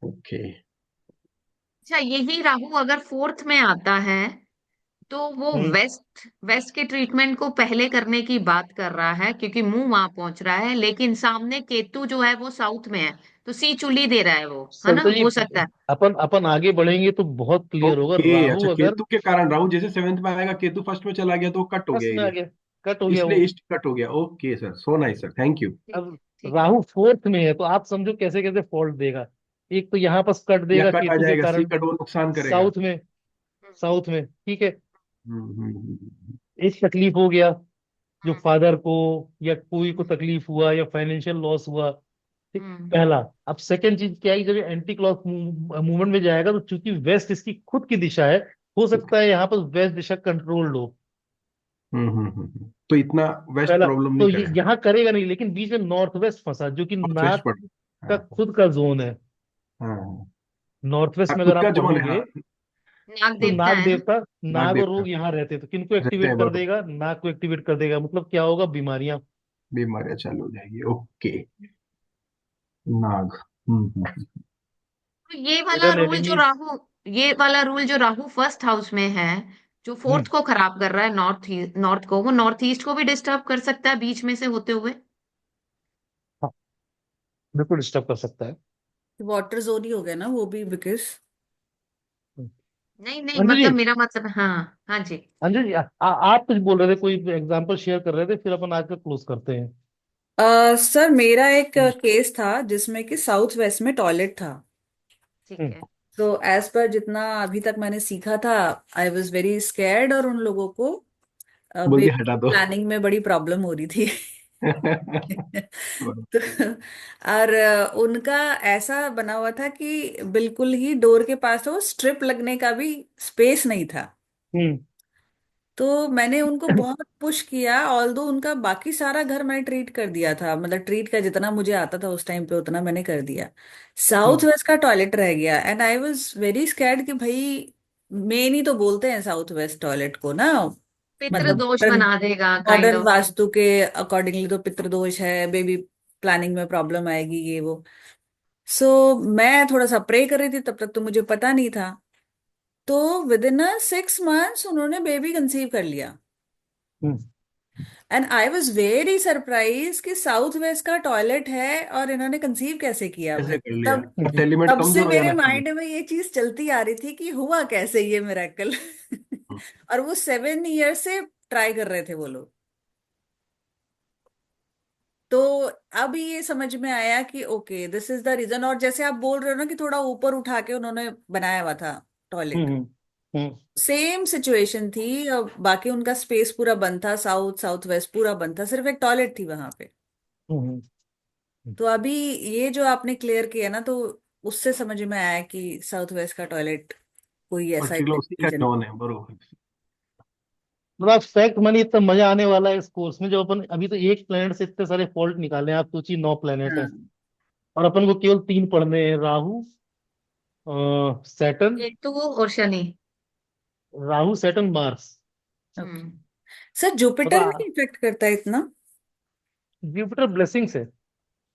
ओके। अच्छा, यही राहु अगर फोर्थ में आता है तो वो हम्म वेस्ट वेस्ट के ट्रीटमेंट को पहले करने की बात कर रहा है क्योंकि मुंह वहां पहुंच रहा है, लेकिन सामने केतु जो है वो साउथ में है, तो सी चुली दे रहा है वो, है ना, संतो जी, हो सकता है। अपन आगे बढ़ेंगे तो बहुत क्लियर होगा। ओके, राहु अच्छा, अगर केतु के कारण राहु जैसे सेवेंथ में आएगा, केतु फर्स्ट में चला गया तो वो कट हो फर्स्ट गया में आ ये, गया, कट हो गया वो। इसलिए ईस्ट कट हो गया। Okay sir, so nice sir, thank you. ठीक है, अब ठीक है। राहु फोर्थ में है तो आप समझो कैसे कैसे फॉल्ट देगा। एक तो यहाँ पास कट या देगा कट आ केतु के जाएगा, सी कारण, कट, वो नुकसान करेगा। साउथ में, साउथ में, ठीक है। हम्म। एक तकलीफ हो गया जो हम्म, फादर को या कोई को हम्म, तकलीफ हुआ या फाइनेंशियल लॉस हुआ। ठीक, हम्म, पहला। अब सेकंड चीज क्या है कि जब ये एंटी क्लॉक मूवमेंट में जाएगा तो चूंकि वेस्ट इसकी खुद की दिशा है, हो सकता है यहाँ पर वेस्ट दिशा कंट्रोल्ड हो। तो इतना वेस्ट पहला प्रॉब्लम तो नहीं ये करेगा। यहाँ करेगा नहीं, लेकिन बीच में नॉर्थ वेस्ट फंसा जो कि नॉर्थ वेस्ट नाक पड़, का हाँ खुद का जोन है। हाँ नॉर्थ हाँ, वेस्ट में खुद अगर का आप जोन है, पढ़ोगे हाँ। नाग तो देवता नाग है ना। देवता, नाग नाग और देवता रोग यहाँ रहते हैं, तो किनको रहते एक्टिवेट हैं, कर बरोबर। देगा? नाग को एक्टिवेट कर देगा, मतलब क्या होगा? बीमारियां। बीमारियां चालू हो जाएगी। ओके, नाग। तो ये वाला हिडन रूल जो एनिमीज। राहु, ये वाला रूल जो राहु फर्स्ट हाउस में है, जो हम्म फोर्थ को खराब कर रहा है, नॉर्थ को, वो नॉर्थ ईस्ट को भी डिस्टर्ब कर सकता है बीच में से होते हुए। हाँ, बिल्कुल डिस्टर्ब कर सकता है। वाटर जोन ही हो गया ना वो भी, बिकॉज हम्म। नहीं नहीं, अंजू जी, मतलब मेरा मतलब, हाँ हाँ जी। अंजू जी, आप कुछ बोल रहे थे, कोई एग्जांपल शेयर कर रहे थे, फिर अपन आज का क्लोज करते हैं। सर मेरा एक हम्म केस था जिसमें कि साउथ वेस्ट में टॉयलेट था। ठीक हम्म है। तो एज पर जितना अभी तक मैंने सीखा था, आई वॉज वेरी स्कैर्ड, और उन लोगों को बोल दिया बेबी हटा दो। प्लानिंग में बड़ी प्रॉब्लम हो रही थी। बरोबर। तो और उनका ऐसा बना हुआ था कि बिल्कुल ही डोर के पास तो स्ट्रिप लगने का भी स्पेस नहीं था। हम्म तो मैंने उनको बहुत पुश किया, ऑल्दो उनका बाकी सारा घर मैंने ट्रीट कर दिया था, मतलब ट्रीट का जितना मुझे आता था उस टाइम पे उतना मैंने कर दिया। साउथ हम्म वेस्ट का टॉयलेट रह गया, and I was very scared कि भाई, मेन ही तो बोलते हैं साउथ वेस्ट टॉयलेट को ना, पितृ मतलब दोष बना देगा काइंड मॉडर्न ऑफ। वास्तु के अकॉर्डिंगली तो पितृदोष है, बेबी प्लानिंग में प्रॉब्लम आएगी, ये वो। सो मैं थोड़ा सा प्रे कर रही थी, तब तक तो मुझे पता नहीं था। तो विद इन 6 मंथ्स उन्होंने बेबी कंसीव कर लिया। Hmm and I was very surprise कि साउथ वेस्ट का टॉयलेट है और इन्होंने कंसीव कैसे किया भाई। कैसे कर लिया? तब अच्छा, एलिमेंट तब से कमजोर हो मेरे जाना चाहिए। माइंड में ये चीज चलती आ रही थी कि हुआ कैसे ये मिरेकल। और वो 7 ईयर से ट्राई कर रहे थे वो लोग। तो अब ये समझ में आया कि okay, this is the reason. और जैसे आप बोल रहे हो ना कि थोड़ा ऊपर उठा के उन्होंने बनाया हुआ था टॉयलेट, हम्म हम्म सेम सिचुएशन थी। और बाकी उनका स्पेस पूरा बंद था, साउथ साउथ वेस्ट पूरा बंद था, सिर्फ एक टॉयलेट थी वहां पे। हम्म तो अभी ये जो आपने क्लियर किया ना, तो उससे समझ में आया कि साउथ वेस्ट का टॉयलेट कोई ऐसा पर्टिकुलर उसी का रीजन। टोन है, बरोबर। मतलब फैक्ट मानिए, इतना मजा आने वाला है इस कोर्स में, जब अपन अभी तो एक प्लेनेट से इतने सारे फॉल्ट निकाले हैं। आप सोचिए 9 प्लेनेट है हाँ। और अपन को केवल 3 पढ़ने हैं। राहु, सैटर्न, केतु और Shani. Rahu Saturn Mars. Okay. Hmm. Sir Jupiter मतलब नहीं इफेक्ट करता इतना? जुपिटर ब्लेसिंग्स है।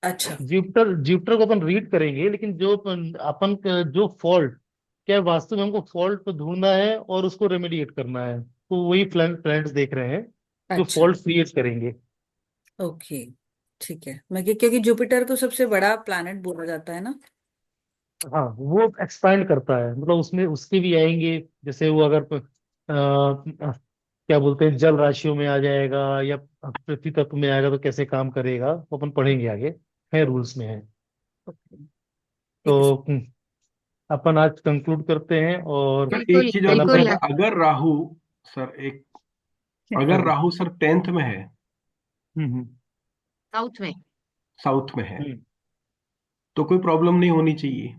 अच्छा। जुपिटर जुपिटर को अपन रीड करेंगे, लेकिन जो जो फॉल्ट, क्या है, वास्तव में हमको फॉल्ट को ढूंढना है और उसको रेमेडिएट करना है। तो वही प्लैनेट्स देख रहे हैं जो अच्छा। फॉल्ट क्रिएट करेंगे। ओके, ठीक है। क्योंकि जुपिटर तो सबसे बड़ा प्लैनेट बोला जाता है ना। हाँ, वो एक्सपैंड करता है, मतलब उसमें उसके भी आएंगे। जैसे वो अगर क्या बोलते हैं, जल राशियों में आ जाएगा या पृथ्वी तत्व में आएगा तो कैसे काम करेगा, वो अपन पढ़ेंगे आगे, है रूल्स में है। ओके, तो ठीक है। अपन आज कंक्लूड करते हैं और सर एक बिल्कुल चीज और कल अपन। बिल्कुल। पूछना था, अगर राहु, सर एक, अगर हम्म राहु सर 10th में है, हम्म साउथ में। साउथ में है, हम्म। तो कोई प्रॉब्लम नहीं होनी चाहिए?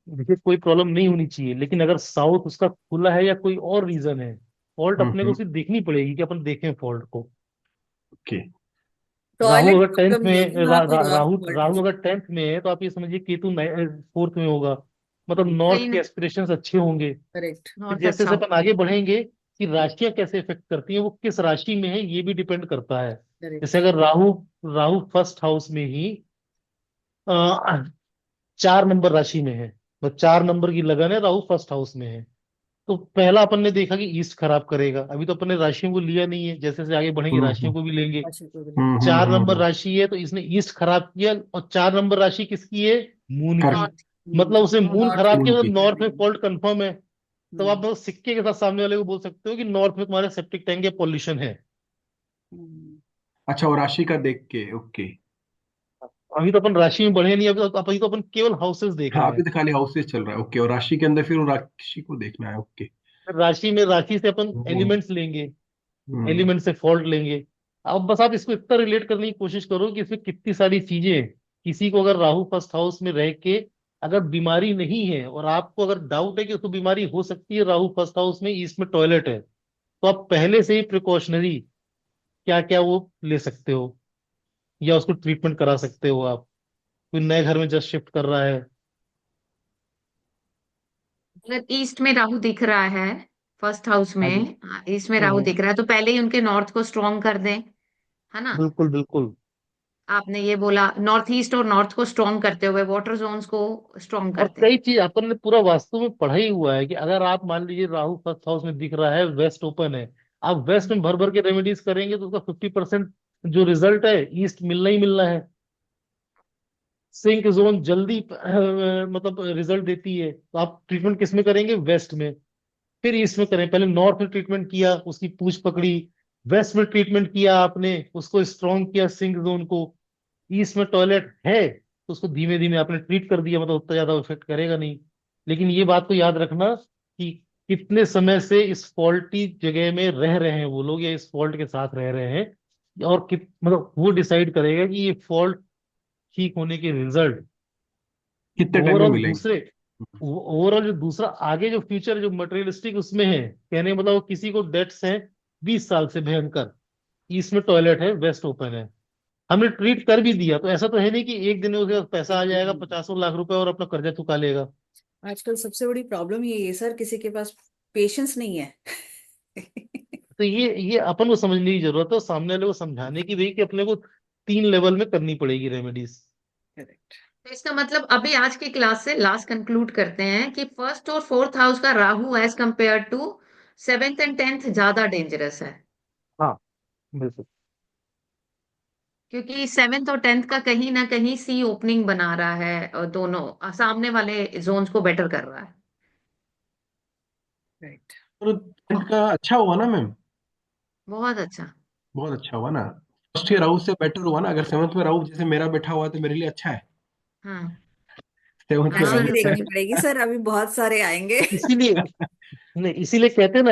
देखिए, कोई प्रॉब्लम नहीं होनी चाहिए, लेकिन अगर साउथ उसका खुला है या कोई और रीजन है, फॉल्ट अपने को हम्म। सिर्फ देखनी पड़ेगी कि अपन देखें फॉल्ट को। ओके। राहु टॉयलेट अगर टेंथ प्रॉब्लम में, लेकिन वहां कोई और राहु फॉल्ट हो राहु सकता अगर टेंथ में है तो आप ये समझिए केतु फोर्थ में होगा, मतलब है। नॉर्थ कहीं के ना, एस्पिरेशंस अच्छे होंगे। करेक्ट। फिर नॉर्थ जैसे अच्छा जैसे हो। अपन आगे बढ़ेंगे कि राशियां कैसे इफेक्ट करती हैं, वो किस राशि में है ये भी डिपेंड करता है। करेक्ट। जैसे अगर राहु राहु फर्स्ट हाउस में ही 4 नंबर राशि में है, तो 4 नंबर की लगन है, राहु फर्स्ट हाउस में है, तो पहला अपन ने देखा कि ईस्ट खराब करेगा। अभी तो अपन ने राशियों को लिया नहीं है, जैसे जैसे आगे बढ़ेंगे हम्म राशियों को भी लेंगे। अशोक को हम्म बोलेंगे। हम्म 4 नंबर हम्म। राशि है तो इसने ईस्ट खराब किया, और 4 नंबर राशि किसकी है? मून की। नॉर्थ। नॉर्थ। मतलब उसे मून नॉर्थ खराब में मून किया, की। मतलब नॉर्थ में फॉल्ट कंफर्म है। तो आप हम्म, मतलब सिक्के के साथ सामने वाले को बोल सकते हो कि नॉर्थ में तुम्हारे सेप्टिक टैंक या पॉल्यूशन है। हम्म, अच्छा, वो राशि का देख के, ओके। अभी तो अपन राशि में बढ़े नहीं, अभी तो अपन केवल हाउसेस देख हाँ, रहे अभी हैं। तो खाली हाउसेस चल रहा है, ओके। और राशि के अंदर फिर वो राशि को देखना है, ओके। राशि में, राशि से अपन मून। एलिमेंट्स लेंगे, हम्म। एलिमेंट से फॉल्ट लेंगे। अब बस आप इसको इतना रिलेट करने की कोशिश करो कि इसमें कितनी सारी चीजें हैं। किसी को अगर राहु फर्स्ट हाउस में रह के अगर बीमारी नहीं है, और आपको अगर डाउट है कि उसको बीमारी हो सकती है, राहु फर्स्ट हाउस में ईस्ट में टॉयलेट है, तो आप पहले से ही प्रिकॉशनरी क्या क्या वो ले सकते हो, या उसको ट्रीटमेंट करा सकते हो आप। कोई नए घर में जस्ट शिफ्ट कर रहा है। अगर ईस्ट में राहु दिख रहा है, फर्स्ट हाउस हाँ जी। में ईस्ट में राहु दिख रहा है, तो पहले ही उनके नॉर्थ को स्ट्रॉन्ग कर दें, है ना। बिल्कुल बिल्कुल। आपने ये बोला, नॉर्थ ईस्ट और नॉर्थ को स्ट्रॉन्ग करते हुए वाटर जोन्स को स्ट्रॉन्ग और करते हैं। कई चीज अपन ने पूरा वास्तु में पढ़ा ही हुआ है कि अगर आप मान लीजिए राहु फर्स्ट हाउस में दिख रहा है, वेस्ट ओपन है, आप वेस्ट में भर भर के रेमेडीज करेंगे तो उसका 50% जो रिजल्ट है ईस्ट मिलना ही मिलना है। सिंक जोन जल्दी मतलब रिजल्ट देती है, तो आप ट्रीटमेंट किस में करेंगे? वेस्ट में। फिर ईस्ट में करें, पहले नॉर्थ में ट्रीटमेंट किया, उसकी पूछ पकड़ी। वेस्ट में ट्रीटमेंट किया आपने, उसको स्ट्रॉन्ग किया सिंक जोन को। ईस्ट में टॉयलेट है तो उसको धीमे धीमे आपने ट्रीट कर दिया, मतलब उतना ज्यादा इफेक्ट करेगा नहीं। लेकिन ये बात को याद रखना कि कितने समय से इस फॉल्टी जगह में रह रहे हैं वो लोग, या इस फॉल्ट के साथ रह रहे हैं, और मतलब वो डिसाइड करेगा कि ये फॉल्ट ठीक होने के रिजल्ट कितने टाइम में ओवरऑल मिलेंगे? दूसरे, ओवरऑल जो दूसरा आगे जो फ्यूचर जो मटेरियलिस्टिक उसमें है, कहने का मतलब वो किसी को डेट्स हैं 20 साल से भयंकर, ईस्ट में टॉयलेट है, वेस्ट ओपन है, हमने ट्रीट कर भी दिया, तो ऐसा तो है नहीं कि एक दिन में उसके पास पैसा एक आ जाएगा दिन। 50 लाख रुपए और अपना कर्जा चुका लेगा। आजकल सबसे बड़ी प्रॉब्लम ये है सर, किसी के पास पेशेंस नहीं है। तो ये अपन को समझने की जरूरत है, और सामने वाले को समझाने की भी, कि अपने को 3 लेवल में करनी पड़ेगी रेमेडीज। करेक्ट। तो इसका मतलब अभी आज की क्लास से लास्ट कंक्लूड करते हैं कि फर्स्ट और फोर्थ हाउस का Rahu as compare to seventh and tenth ज्यादा डेंजरस है। हाँ, बिल्कुल। क्योंकि सेवेंथ और टेंथ का कहीं ना कहीं सी ओपनिंग बना रहा है, और दोनों सामने वाले जोन्स को बेटर कर रहा है। राइट। और 10th का अच्छा हुआ ना मैम? बहुत अच्छा। बहुत अच्छा हुआ ना। फर्स्ट ईयर राहु से बेटर हुआ ना? अगर 7th में राहु जैसे मेरा बैठा हुआ है तो मेरे लिए अच्छा है। हाँ। 7th में राशि हाँ राहु भी है। देखनी पड़ेगी सर, अभी बहुत सारे आएंगे। इसीलिए, नहीं, इसीलिए कहते हैं ना,